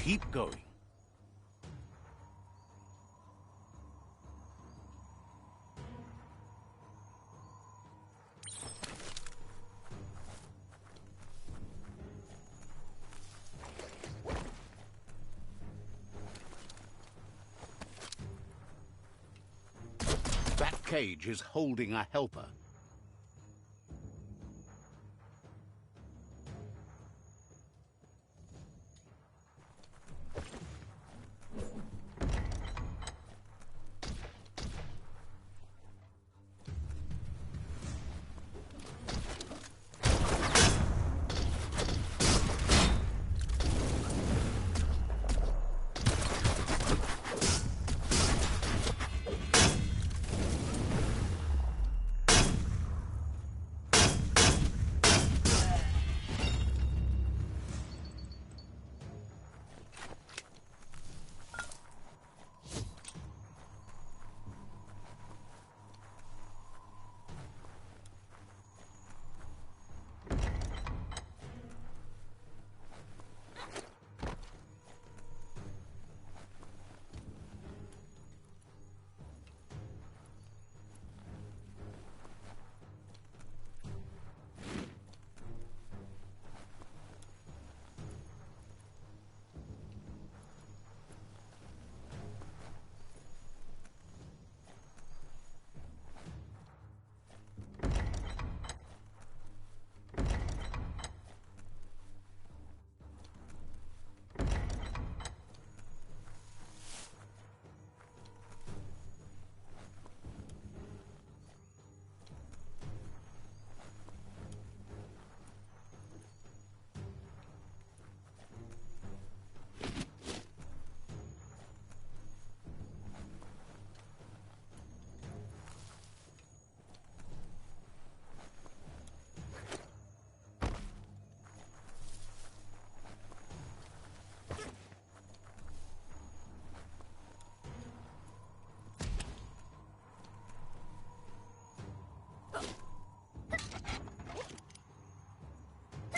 Keep going. That cage is holding a helper.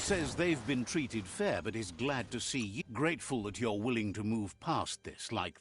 Says they've been treated fair, but is glad to see you. Grateful that you're willing to move past this, like...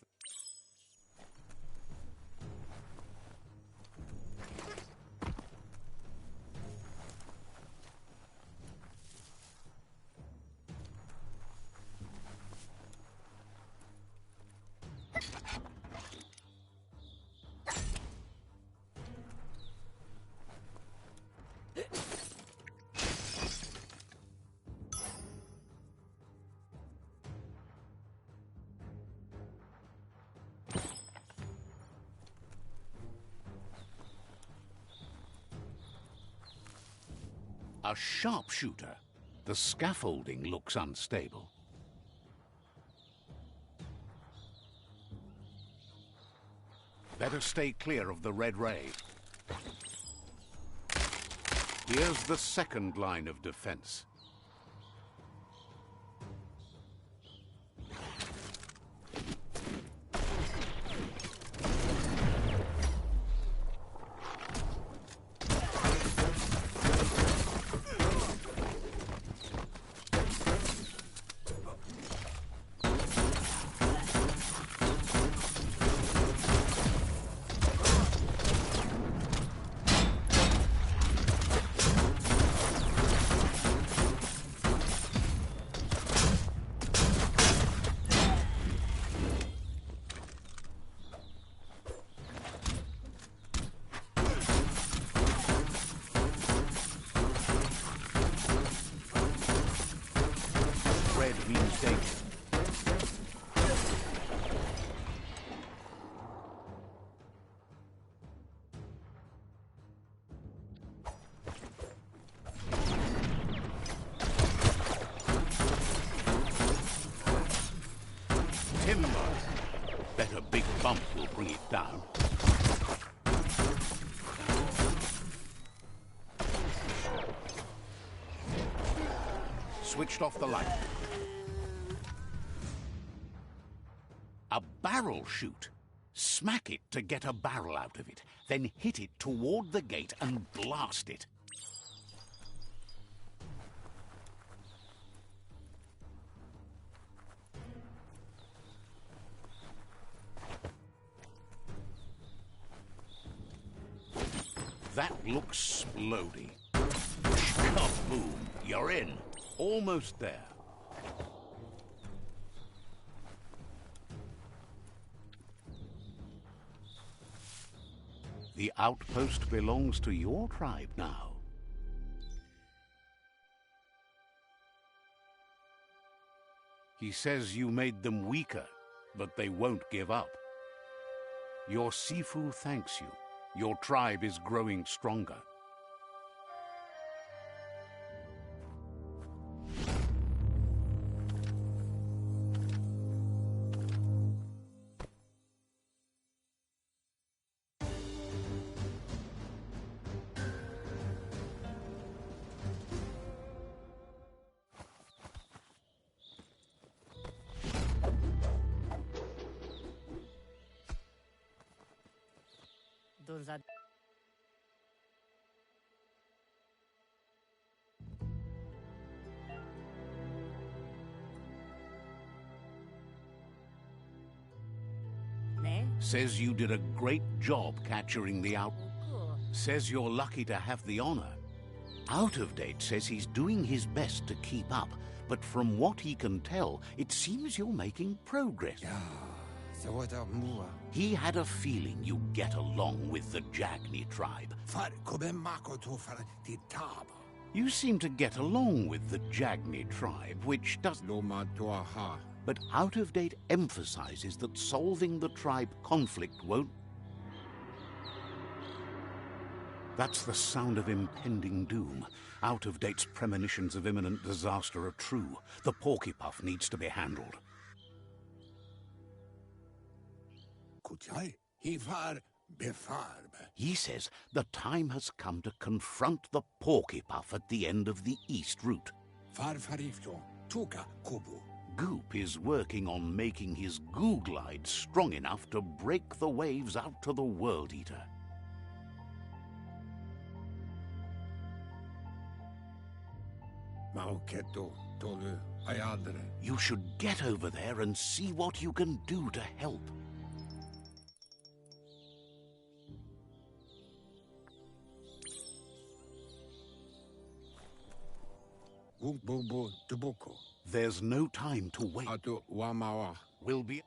A sharpshooter. The scaffolding looks unstable. Better stay clear of the red ray. Here's the second line of defense. Timber. Bet a big bump will bring it down. Switched off the light. A barrel shoot. Smack it to get a barrel out of it, then hit it toward the gate and blast it. That looks splody. Kaboom! You're in. Almost there. The outpost belongs to your tribe now. He says you made them weaker, but they won't give up. Your Sifu thanks you. Your tribe is growing stronger. Those are... Ne? Says you did a great job capturing the out... Says you're lucky to have the honor. Out of Date says he's doing his best to keep up, but from what he can tell, it seems you're making progress. He had a feeling you'd get along with the Jagni tribe. You seem to get along with the Jagni tribe, which doesn't... But Out of Date emphasizes that solving the tribe conflict won't... That's the sound of impending doom. Out of Date's premonitions of imminent disaster are true. The Porkypuff needs to be handled. He says the time has come to confront the Porkypuff at the end of the East Route. Goop is working on making his goo glide strong enough to break the waves out to the World Eater. Maoketo tolu ayadre. You should get over there and see what you can do to help. Wumbobo tuboko. There's no time to wait. Ato wamawa. We'll be...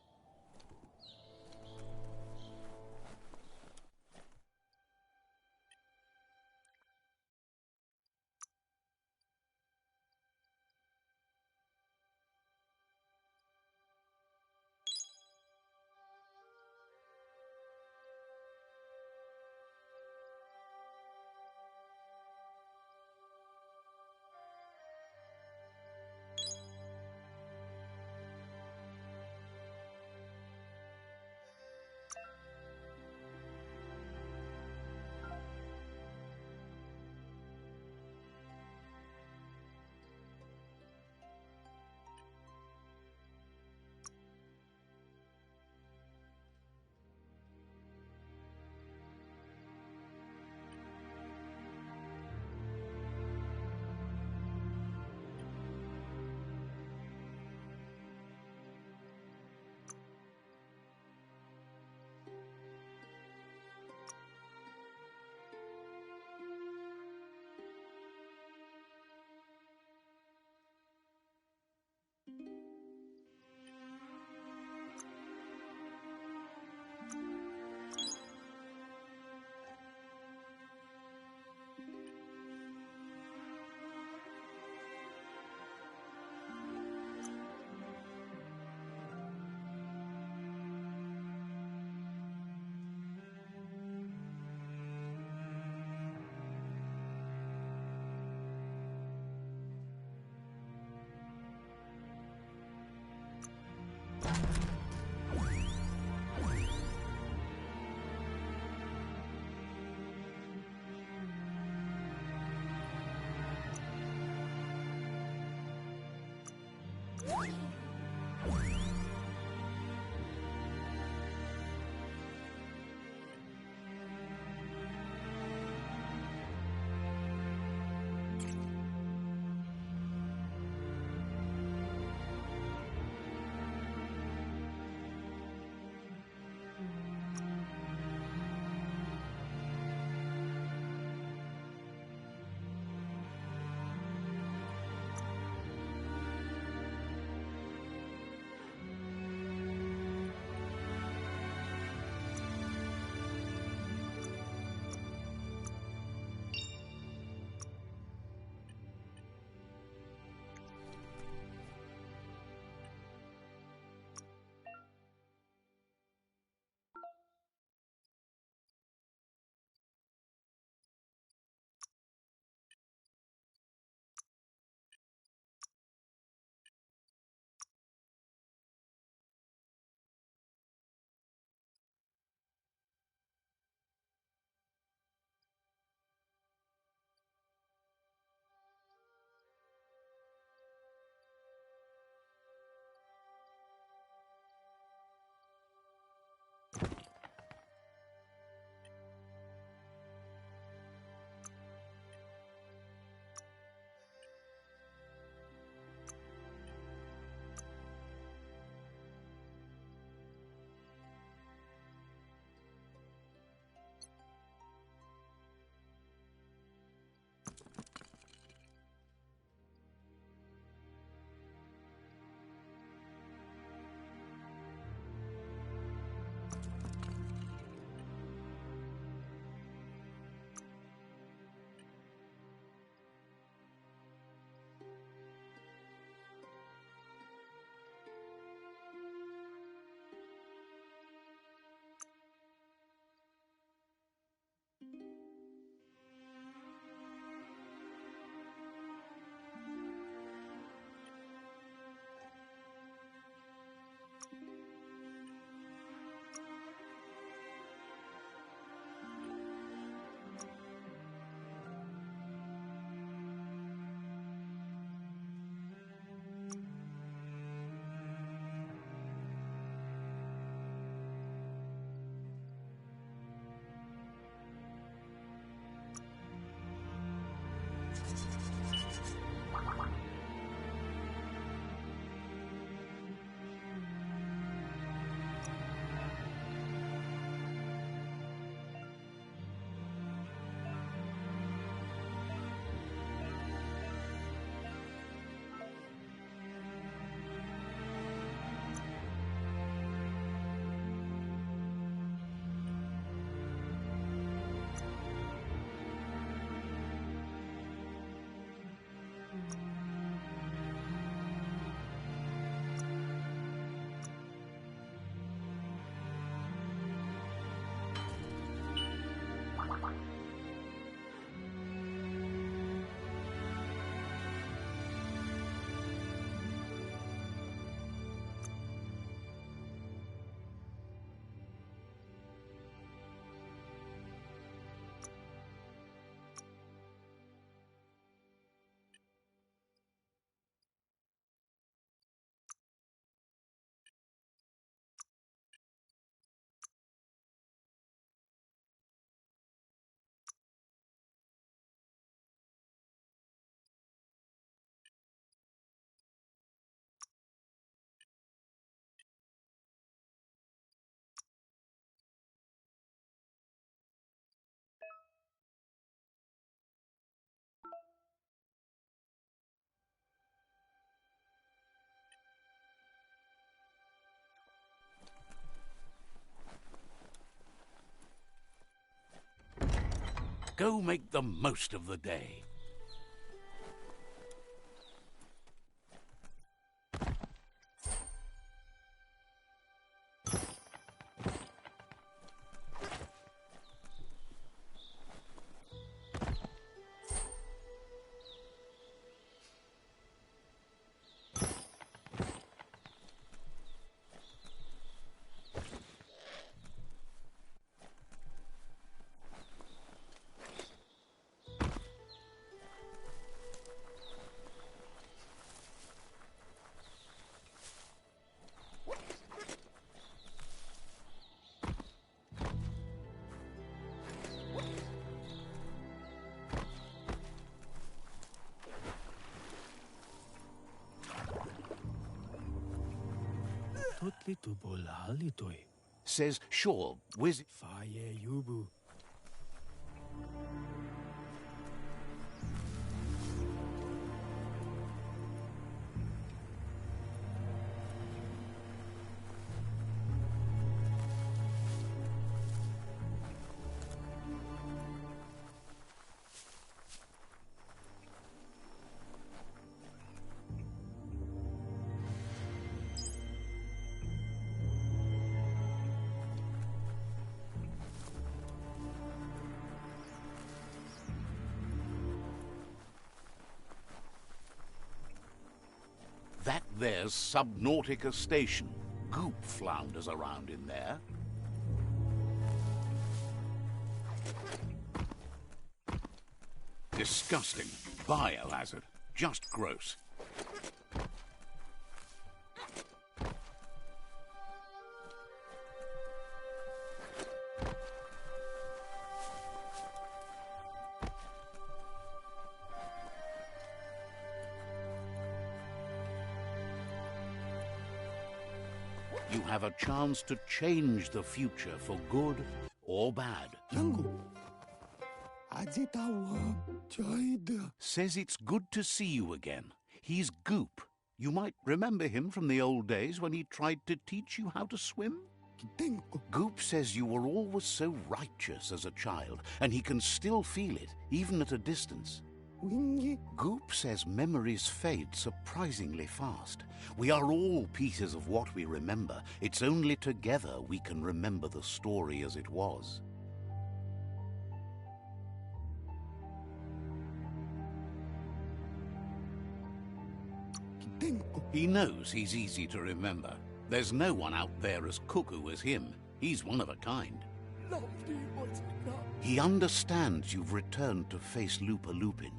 Go make the most of the day. Says, sure, whiz... That there's Subnautica Station. Goop flounders around in there. Disgusting. Biohazard. Just gross. You have a chance to change the future for good or bad. Says it's good to see you again. He's Goop. You might remember him from the old days when he tried to teach you how to swim. Goop says you were always so righteous as a child, and he can still feel it, even at a distance. Goop says memories fade surprisingly fast. We are all pieces of what we remember. It's only together we can remember the story as it was. He knows he's easy to remember. There's no one out there as cuckoo as him. He's one of a kind. He understands you've returned to face Lupa Lupin.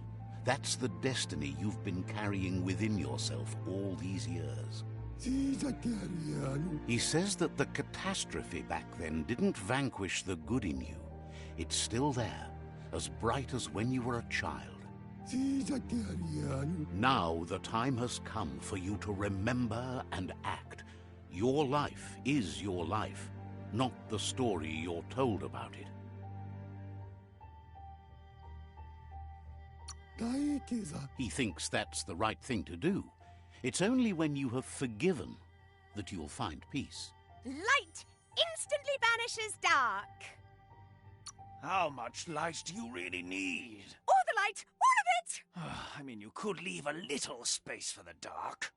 That's the destiny you've been carrying within yourself all these years. He says that the catastrophe back then didn't vanquish the good in you. It's still there, as bright as when you were a child. Now the time has come for you to remember and act. Your life is your life, not the story you're told about it. He thinks that's the right thing to do. It's only when you have forgiven that you'll find peace. Light instantly banishes dark. How much light do you really need? All the light, all of it! I mean, you could leave a little space for the dark.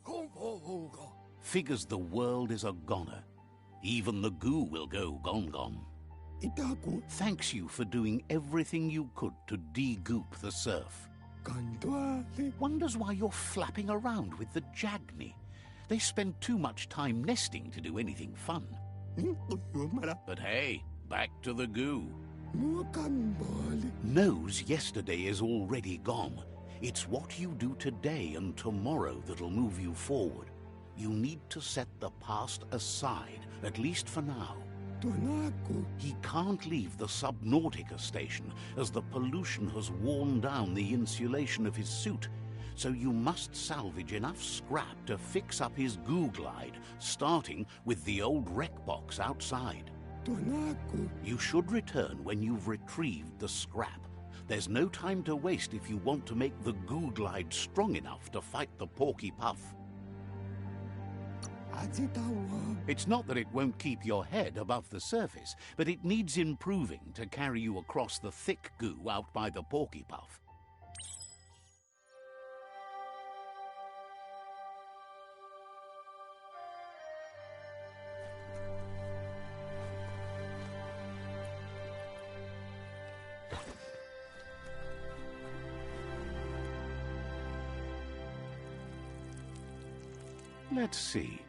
All the light. Figures the world is a goner. Even the goo will go gone. Thanks you for doing everything you could to de-goop the surf. Wonders why you're flapping around with the Jagni. They spend too much time nesting to do anything fun. But hey, back to the goo. Knows yesterday is already gone. It's what you do today and tomorrow that'll move you forward. You need to set the past aside, at least for now. He can't leave the Subnautica Station, as the pollution has worn down the insulation of his suit. So you must salvage enough scrap to fix up his goo glide, starting with the old wreck box outside. You should return when you've retrieved the scrap. There's no time to waste if you want to make the goo glide strong enough to fight the Porky Puff. It's not that it won't keep your head above the surface, but it needs improving to carry you across the thick goo out by the porky puff. Let's see.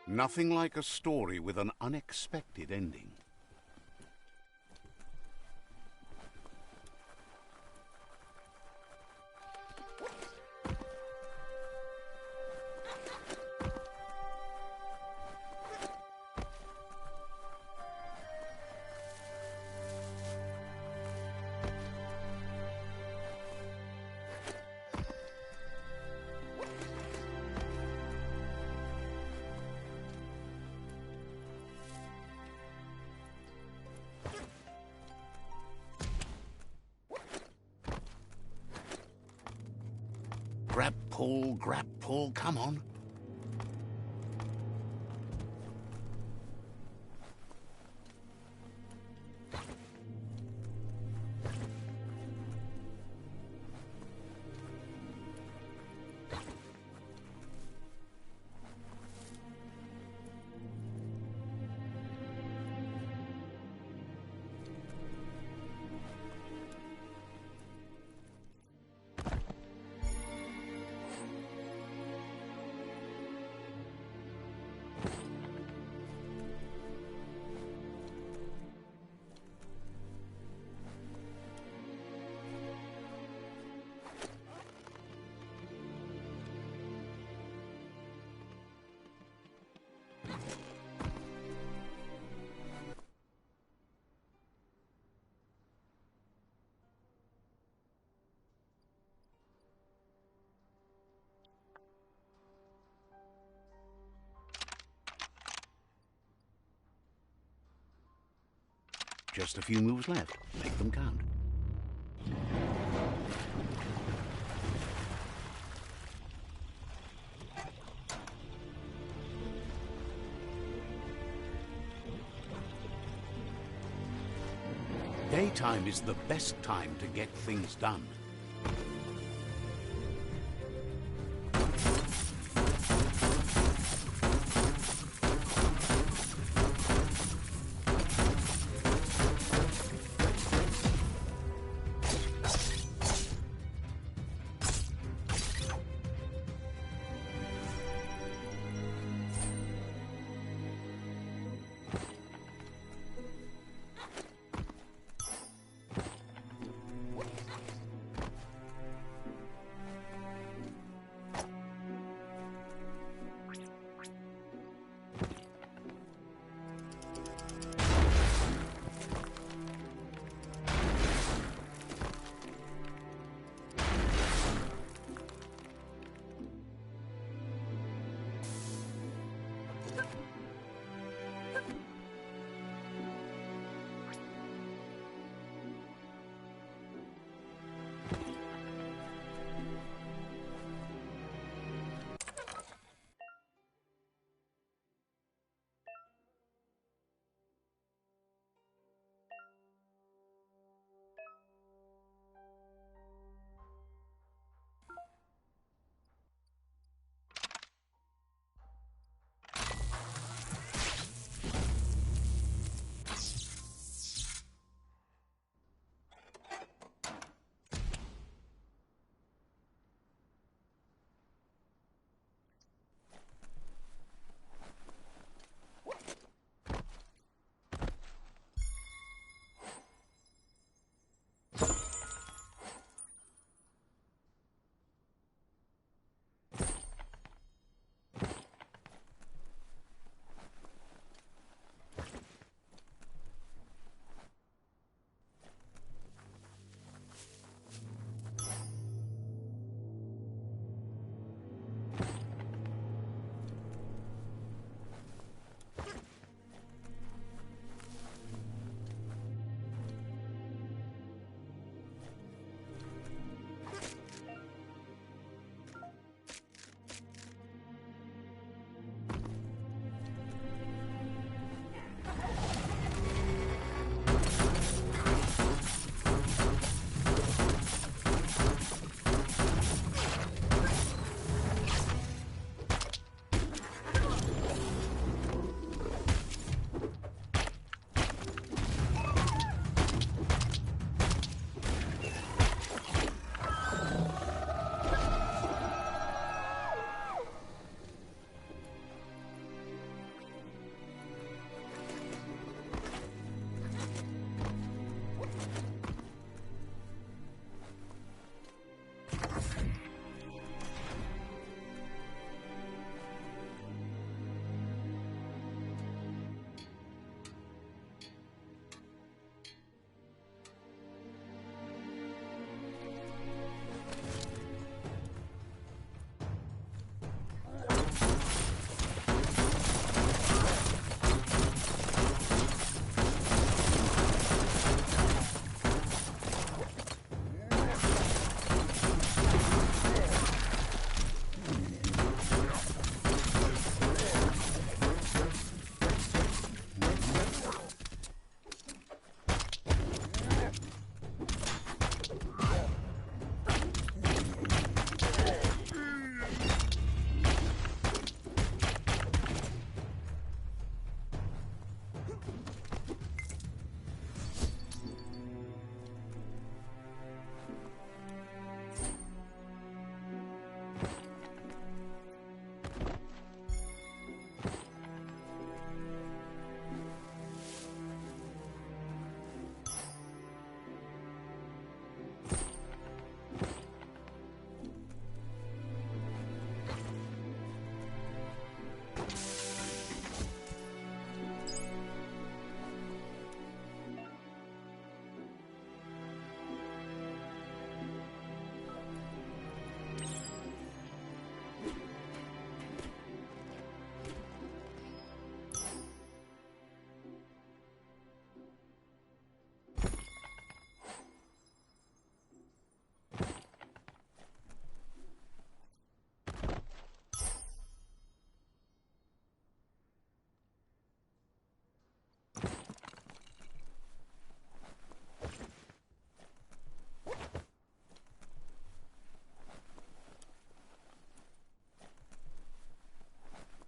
Nothing like a story with an unexpected ending. Grab, pull, come on. Just a few moves left. Make them count. Daytime is the best time to get things done.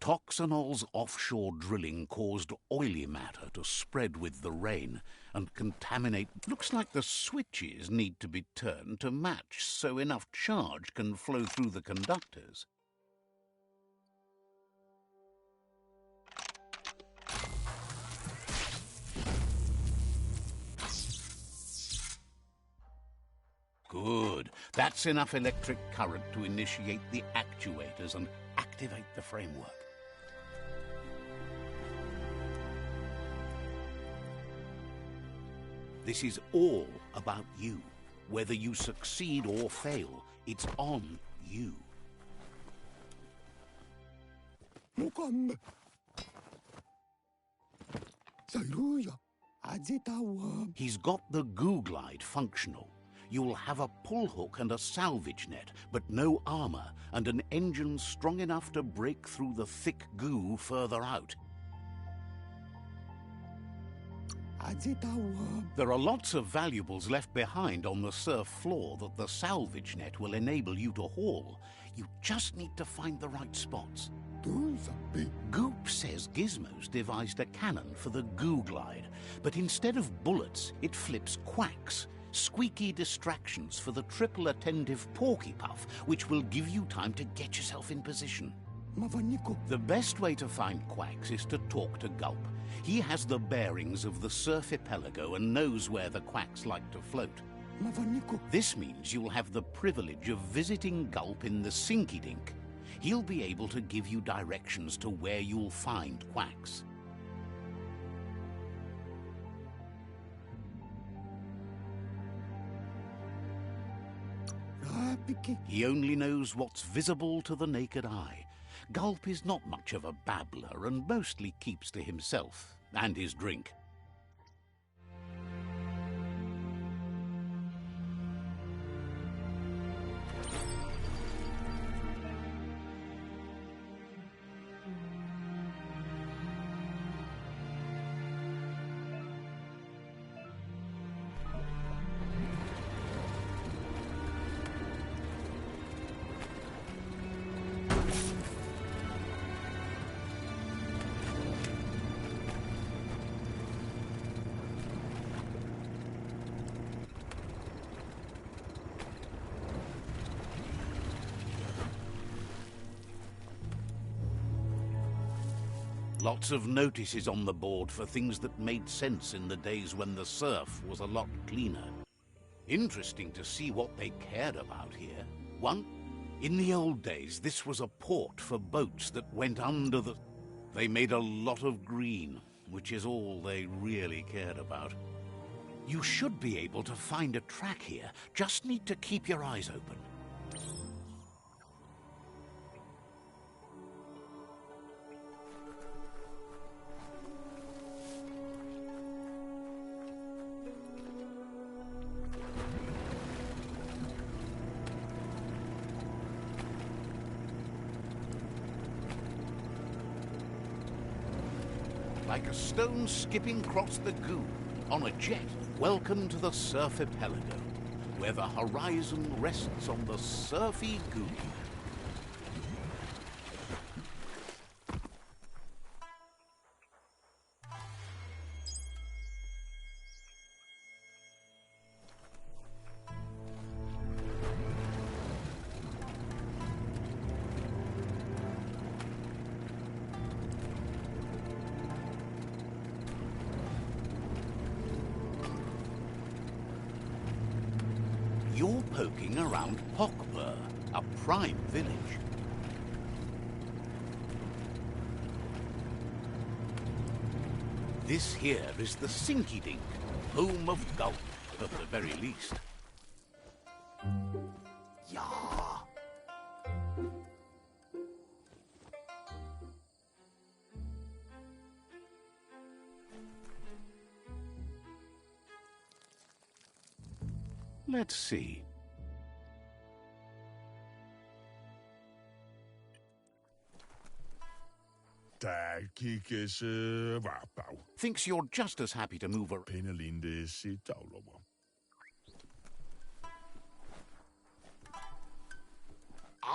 Toxanol's offshore drilling caused oily matter to spread with the rain and contaminate. Looks like the switches need to be turned to match so enough charge can flow through the conductors. Good. That's enough electric current to initiate the actuators and activate the framework. This is all about you. Whether you succeed or fail, it's on you. Mukam. Saluya. Adzetawa. He's got the goo glide functional. You'll have a pull hook and a salvage net, but no armor, and an engine strong enough to break through the thick goo further out. There are lots of valuables left behind on the surf floor that the salvage net will enable you to haul. You just need to find the right spots. Goop says Gizmo's devised a cannon for the goo glide, but instead of bullets, it flips quacks. Squeaky distractions for the triple attentive Porky Puff, which will give you time to get yourself in position. The best way to find quacks is to talk to Gulp. He has the bearings of the surf archipelago and knows where the quacks like to float. This means you'll have the privilege of visiting Gulp in the Sinky Dink. He'll be able to give you directions to where you'll find quacks. He only knows what's visible to the naked eye. Gulp is not much of a babbler and mostly keeps to himself and his drink. Lots of notices on the board for things that made sense in the days when the surf was a lot cleaner. Interesting to see what they cared about here. One, in the old days, this was a port for boats that went under the... They made a lot of green, which is all they really cared about. You should be able to find a track here. Just need to keep your eyes open. Like a stone skipping across the goo on a jet. Welcome to the surf archipelago, where the horizon rests on the surfy goo. You're poking around Hockbur, a prime village. This here is the Sinky Dink, home of Gulp, at the very least. Yeah. Let's see. Thinks you're just as happy to move around.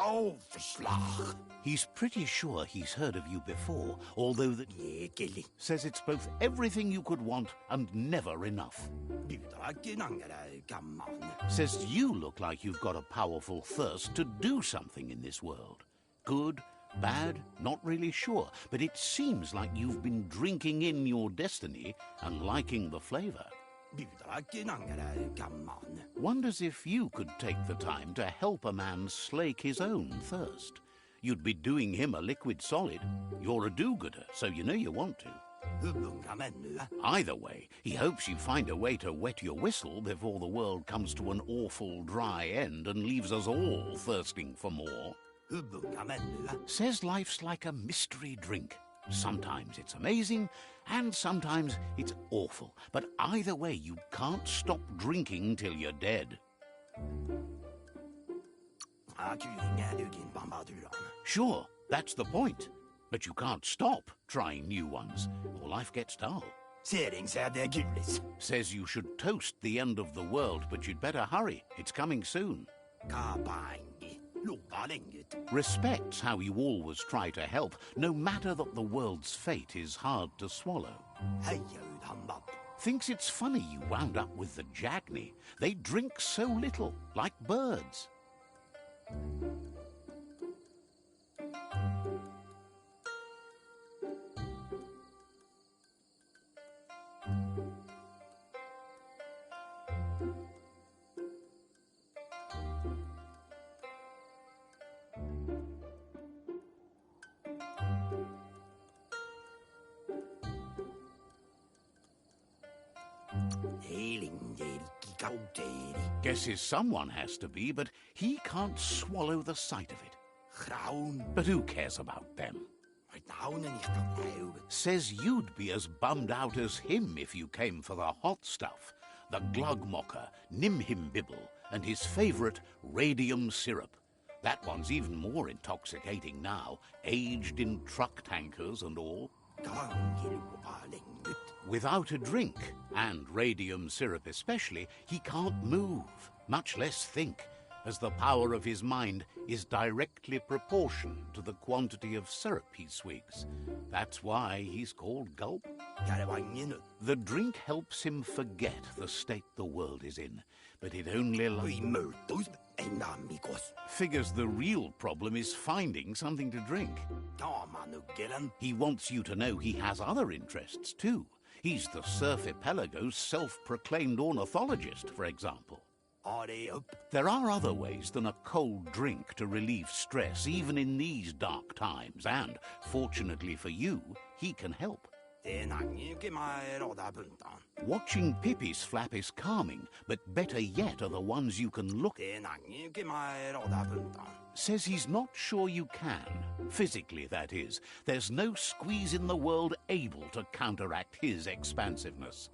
overslag. He's pretty sure he's heard of you before, although that Jekeli. says it's both everything you could want and never enough. Budrakinangere gamman. Says you look like you've got a powerful thirst to do something in this world. Good, bad, not really sure, but it seems like you've been drinking in your destiny and liking the flavor. Budrakinangere gamman. Wonders if you could take the time to help a man slake his own thirst. You'd be doing him a liquid solid. You're a do-gooder, so you know you want to. Hubungamennua. Either way, he hopes you find a way to wet your whistle before the world comes to an awful dry end and leaves us all thirsting for more. Hubungamennua. Says life's like a mystery drink. Sometimes it's amazing, and sometimes it's awful. But either way, you can't stop drinking till you're dead. Sure, that's the point. But you can't stop trying new ones, or life gets dull. Says you should toast the end of the world, but you'd better hurry. It's coming soon. Respects how you always try to help, no matter that the world's fate is hard to swallow. Thinks it's funny you wound up with the Jagni. They drink so little, like birds. Guesses someone has to be, but he can't swallow the sight of it. But who cares about them? Says you'd be as bummed out as him if you came for the hot stuff. The Glugmocker, Nimhimbibble, and his favourite radium syrup. That one's even more intoxicating now, aged in truck tankers and all. Without a drink, and radium syrup especially, he can't move, much less think, as the power of his mind is directly proportioned to the quantity of syrup he swigs. That's why he's called Gulp. The drink helps him forget the state the world is in, but it only figures the real problem is finding something to drink. He wants you to know he has other interests too. He's the Surfipelago's self-proclaimed ornithologist, for example. There are other ways than a cold drink to relieve stress, even in these dark times, and, fortunately for you, he can help. Watching Pippi's flap is calming, but better yet are the ones you can look at. Says he's not sure you can. Physically, that is. There's no squeeze in the world able to counteract his expansiveness.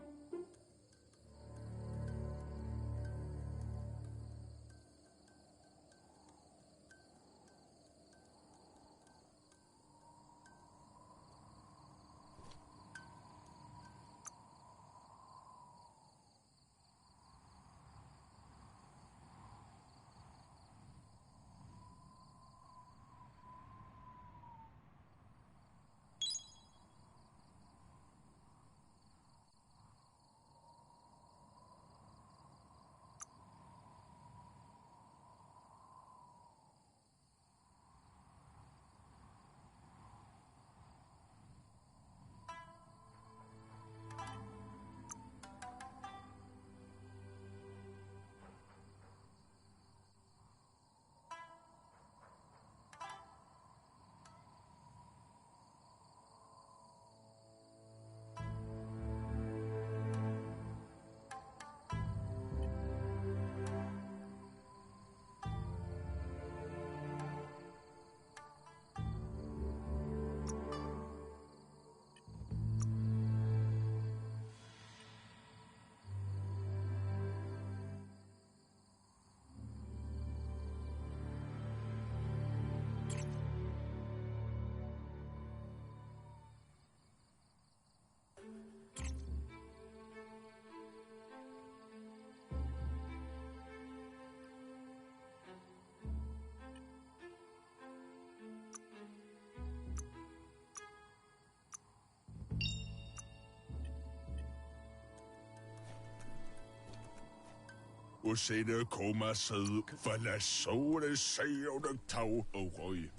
og sætte kommer sæd, for lad sole sævne tag og røg.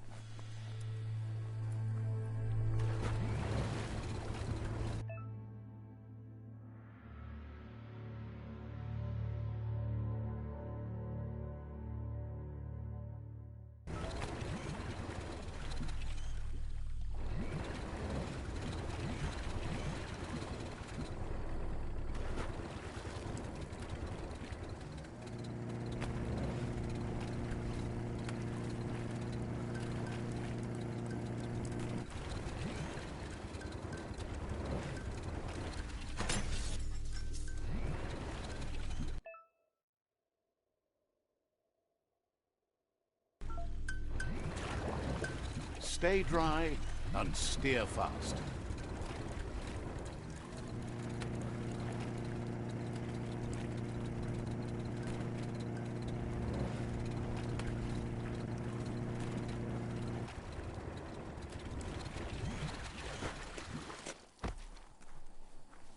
Stay dry and steer fast.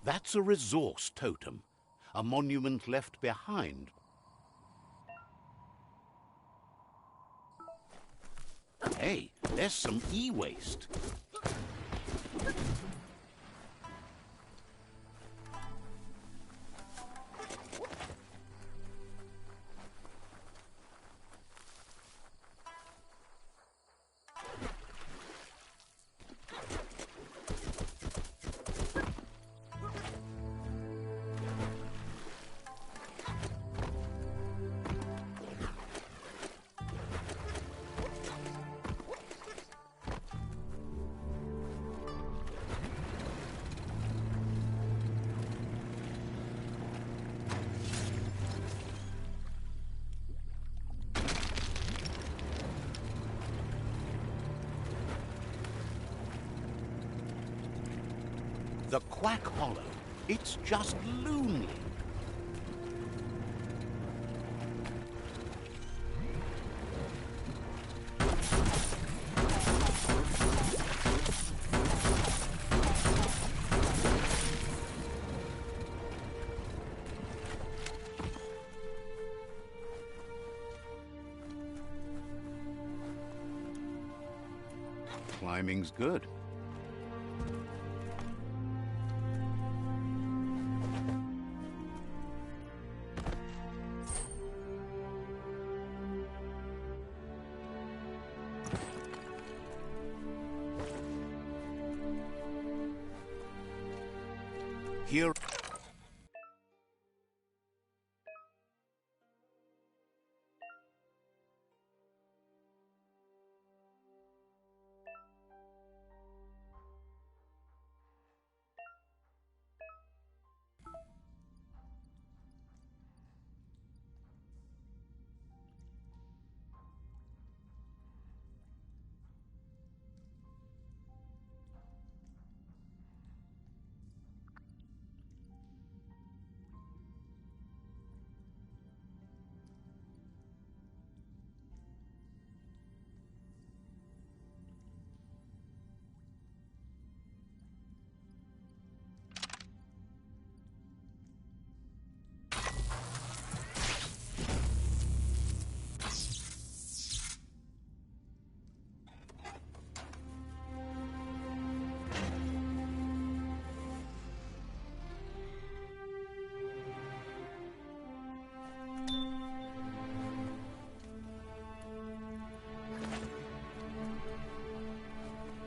That's a resource totem, a monument left behind. Hey, there's some e-waste. The Quack Hollow. It's just lonely. Climbing's good. Here.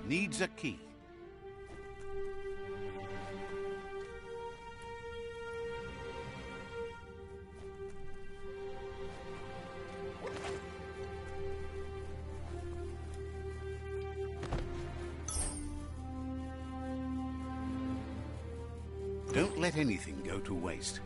Needs a key. Don't let anything go to waste.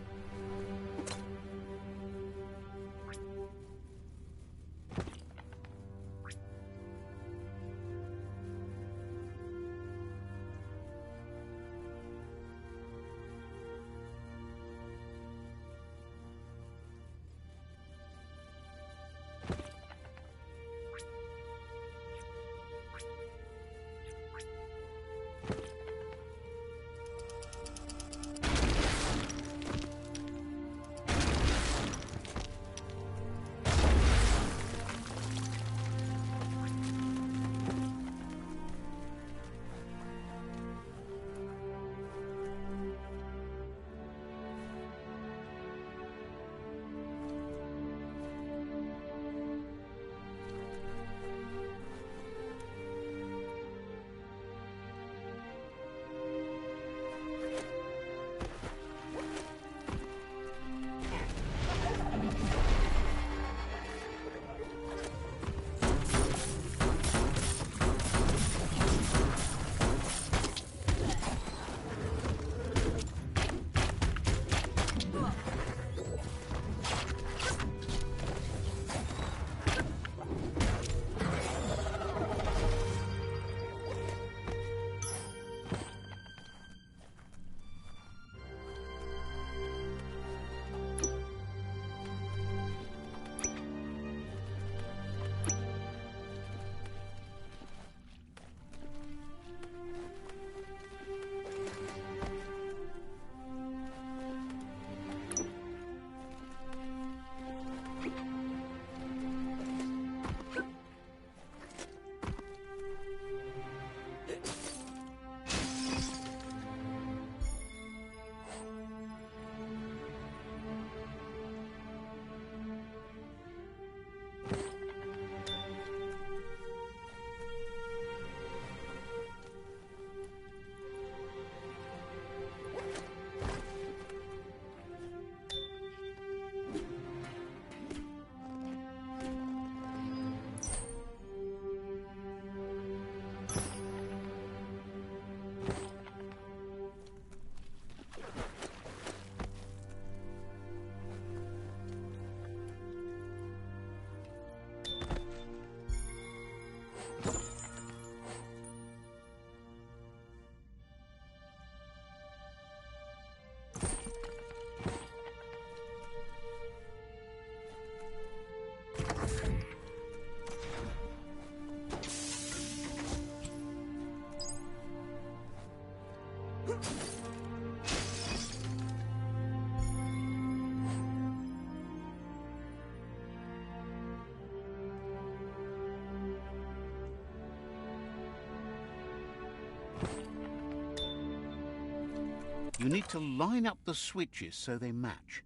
You need to line up the switches so they match.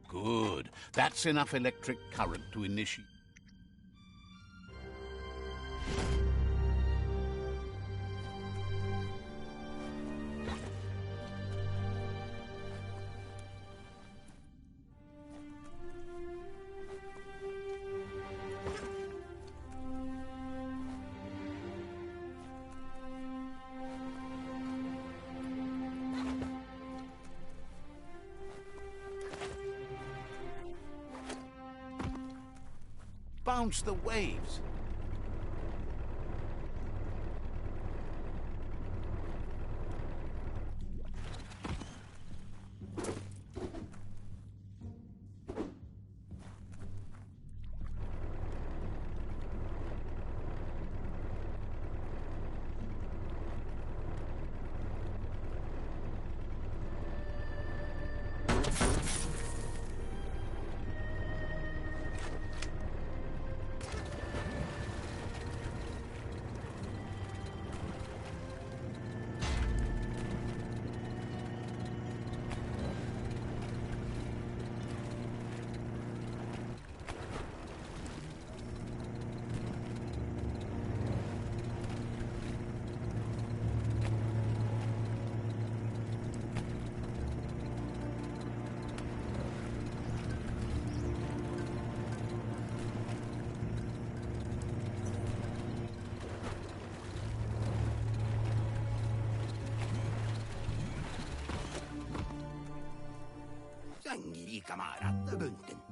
Good. That's enough electric current to initiate. Bounce the waves.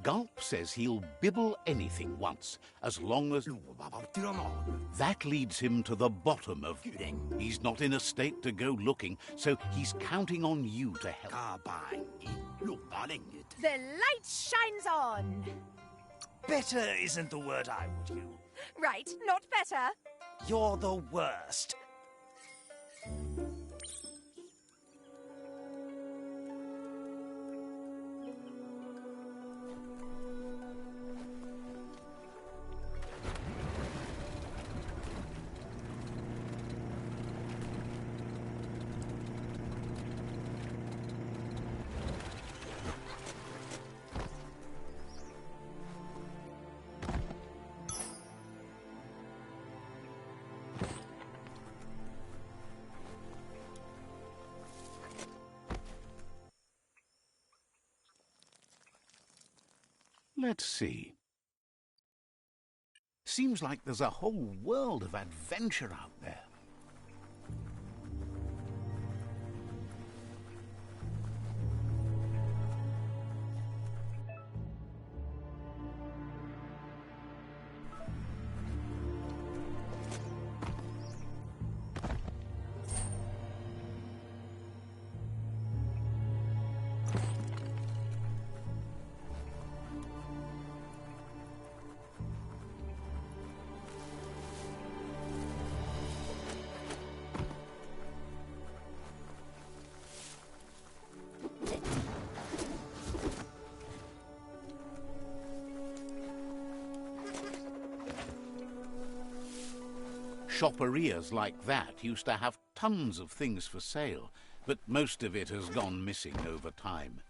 Gulp says he'll bibble anything once, as long as... That leads him to the bottom of... He's not in a state to go looking, so he's counting on you to help. The light shines on. Better isn't the word I would use. Right, not better. You're the worst. Let's see. Seems like there's a whole world of adventure out there. Shopperias like that used to have tons of things for sale, but most of it has gone missing over time.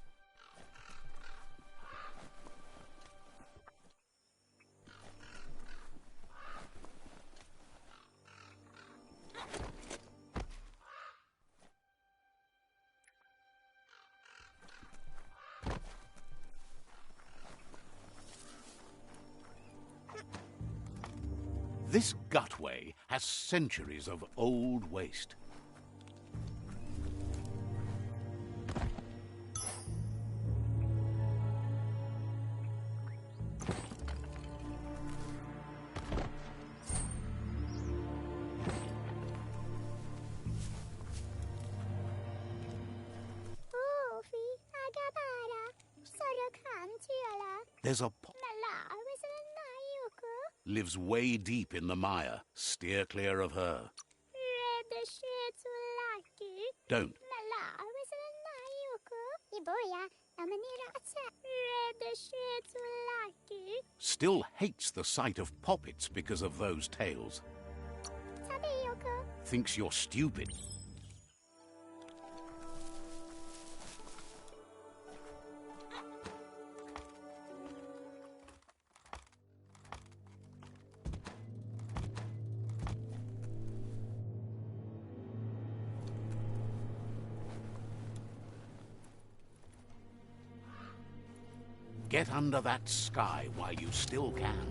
This gutway has centuries of old waste. There's a lives way deep in the mire. Steer clear of her. Don't. Still hates the sight of poppets because of those tales. Thinks you're stupid. Get under that sky while you still can.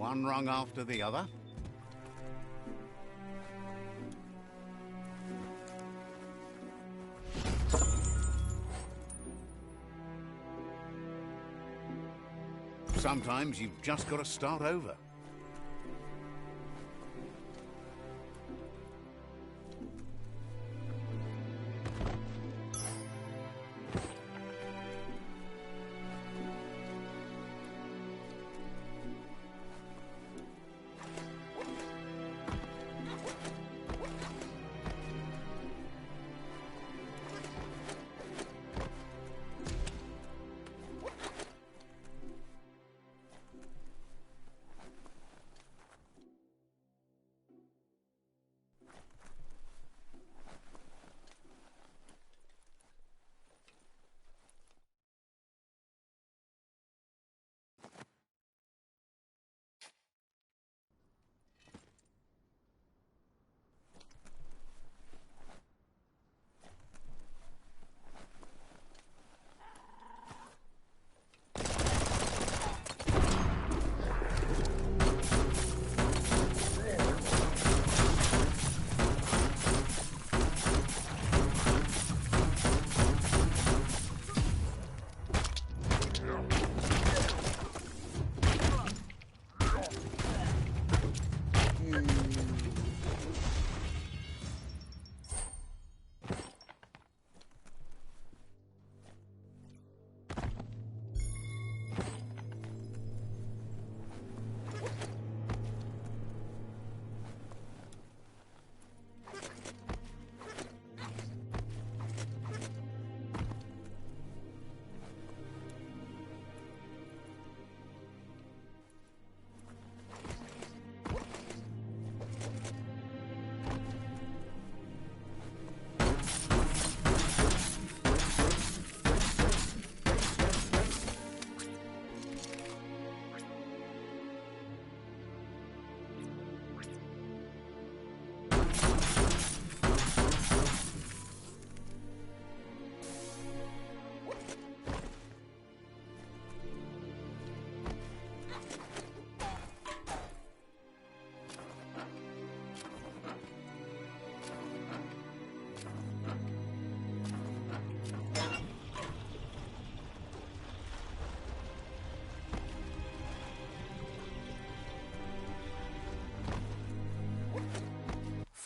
One rung after the other. Sometimes you've just got to start over.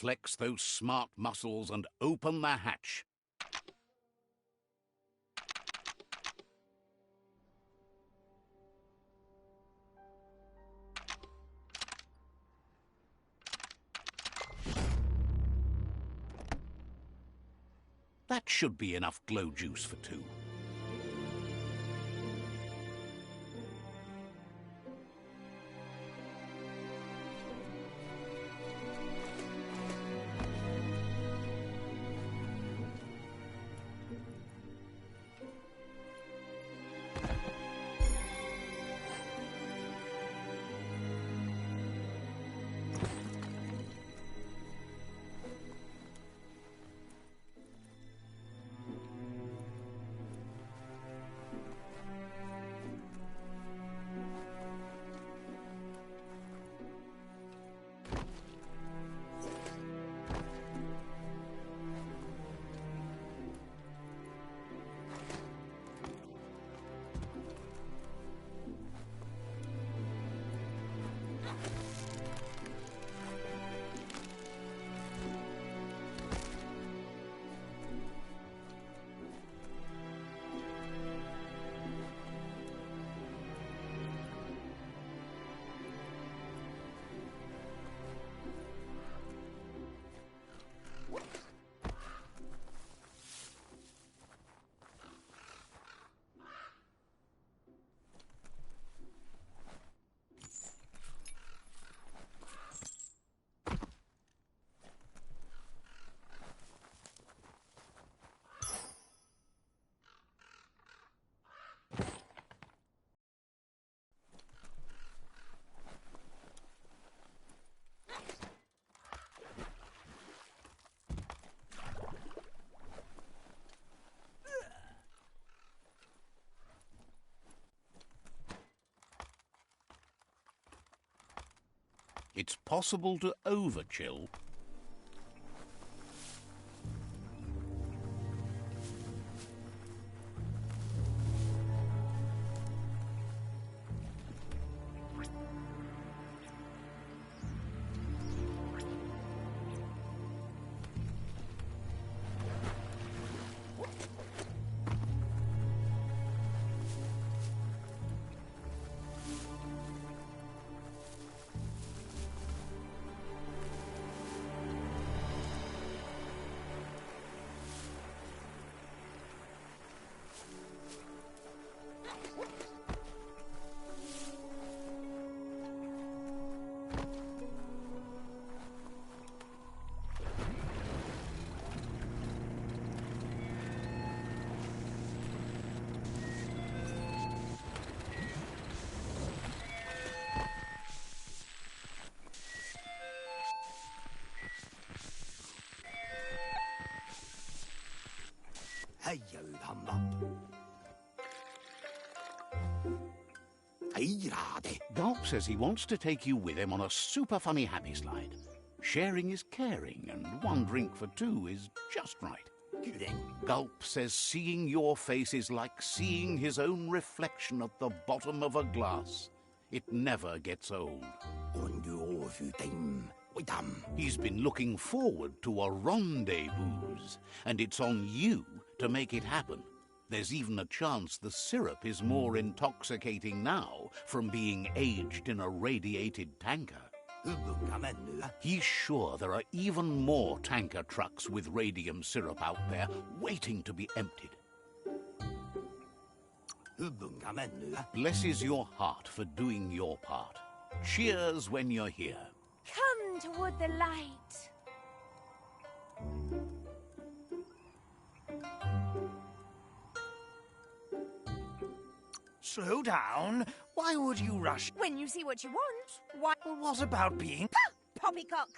Flex those smart muscles and open the hatch. That should be enough glow juice for two. It's possible to overchill. Hey, you hum up. Hey, Rade. Gulp says he wants to take you with him on a super funny happy slide. Sharing is caring, and one drink for two is just right. Gulp says seeing your face is like seeing his own reflection at the bottom of a glass. It never gets old. He's been looking forward to a rendezvous, and it's on you to make it happen. There's even a chance the syrup is more intoxicating now from being aged in a radiated tanker. He's sure there are even more tanker trucks with radium syrup out there waiting to be emptied. Blesses your heart for doing your part. Cheers when you're here. Come toward the light. Slow down. Why would you rush? When you see what you want, why? Well, what about being... Poppycock!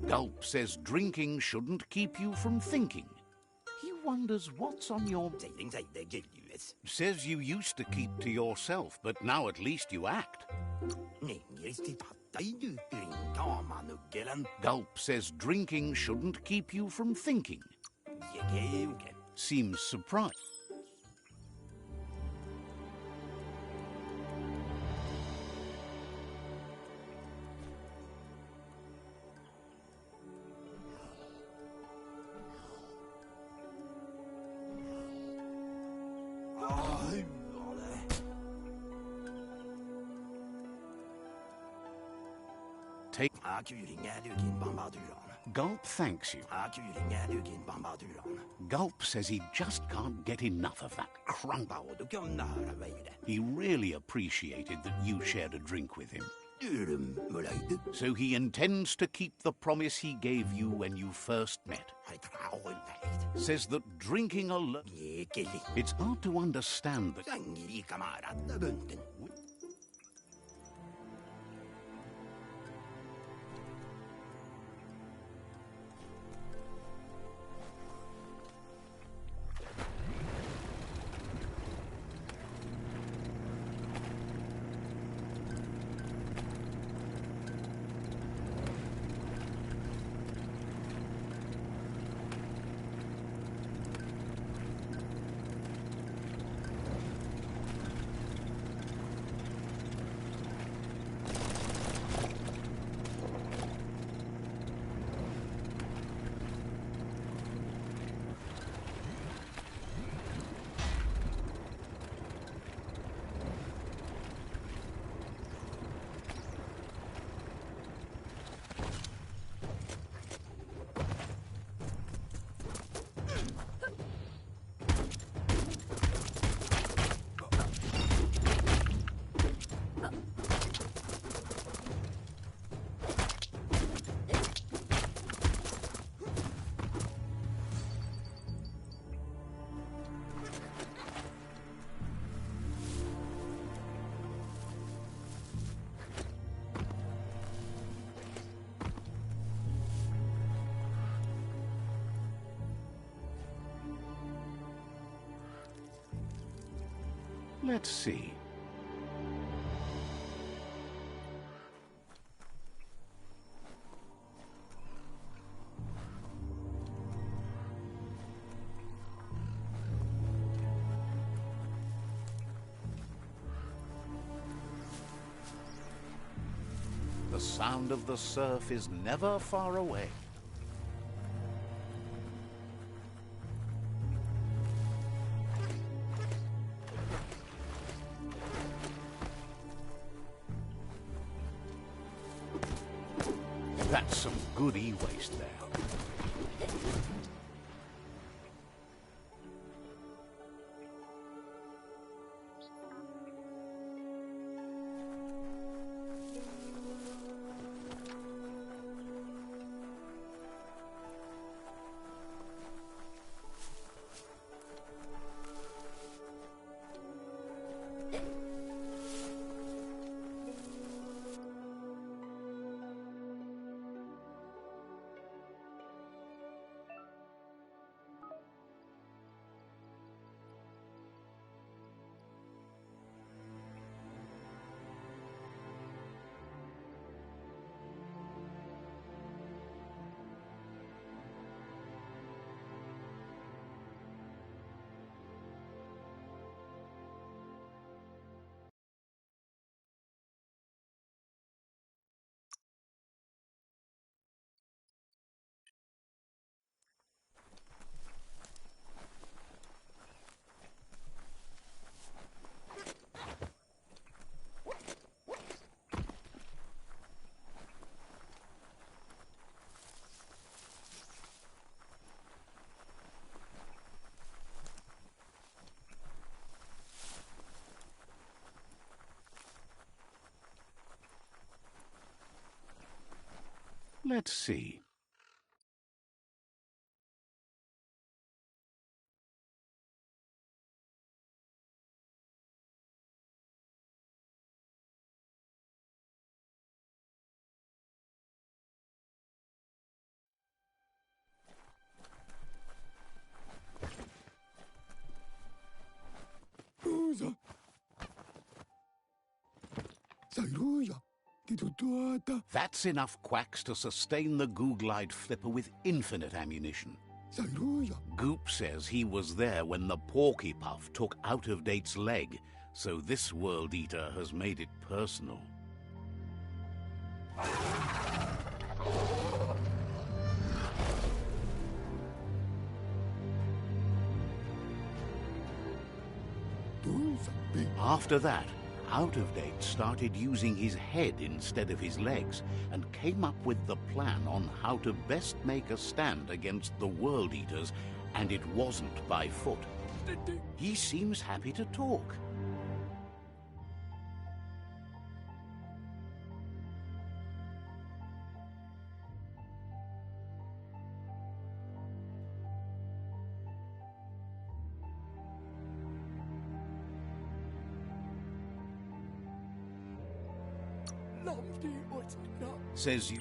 Gulp says drinking shouldn't keep you from thinking. He wonders what's on your... Says you used to keep to yourself, but now at least you act. Gulp says drinking shouldn't keep you from thinking. Seems surprised. take... Gulp thanks you. Gulp says he just can't get enough of that crunk. He really appreciated that you shared a drink with him. So he intends to keep the promise he gave you when you first met. Says that drinking alone... It's hard to understand that... Let's see. The sound of the surf is never far away. That's some good e-waste there. Let's see. That's enough quacks to sustain the Googlide flipper with infinite ammunition. Goop says he was there when the Porky Puff took Out-of-Date's leg, so this World Eater has made it personal. After that, Out of Date started using his head instead of his legs and came up with the plan on how to best make a stand against the World Eaters, and it wasn't by foot. He seems happy to talk. Says you...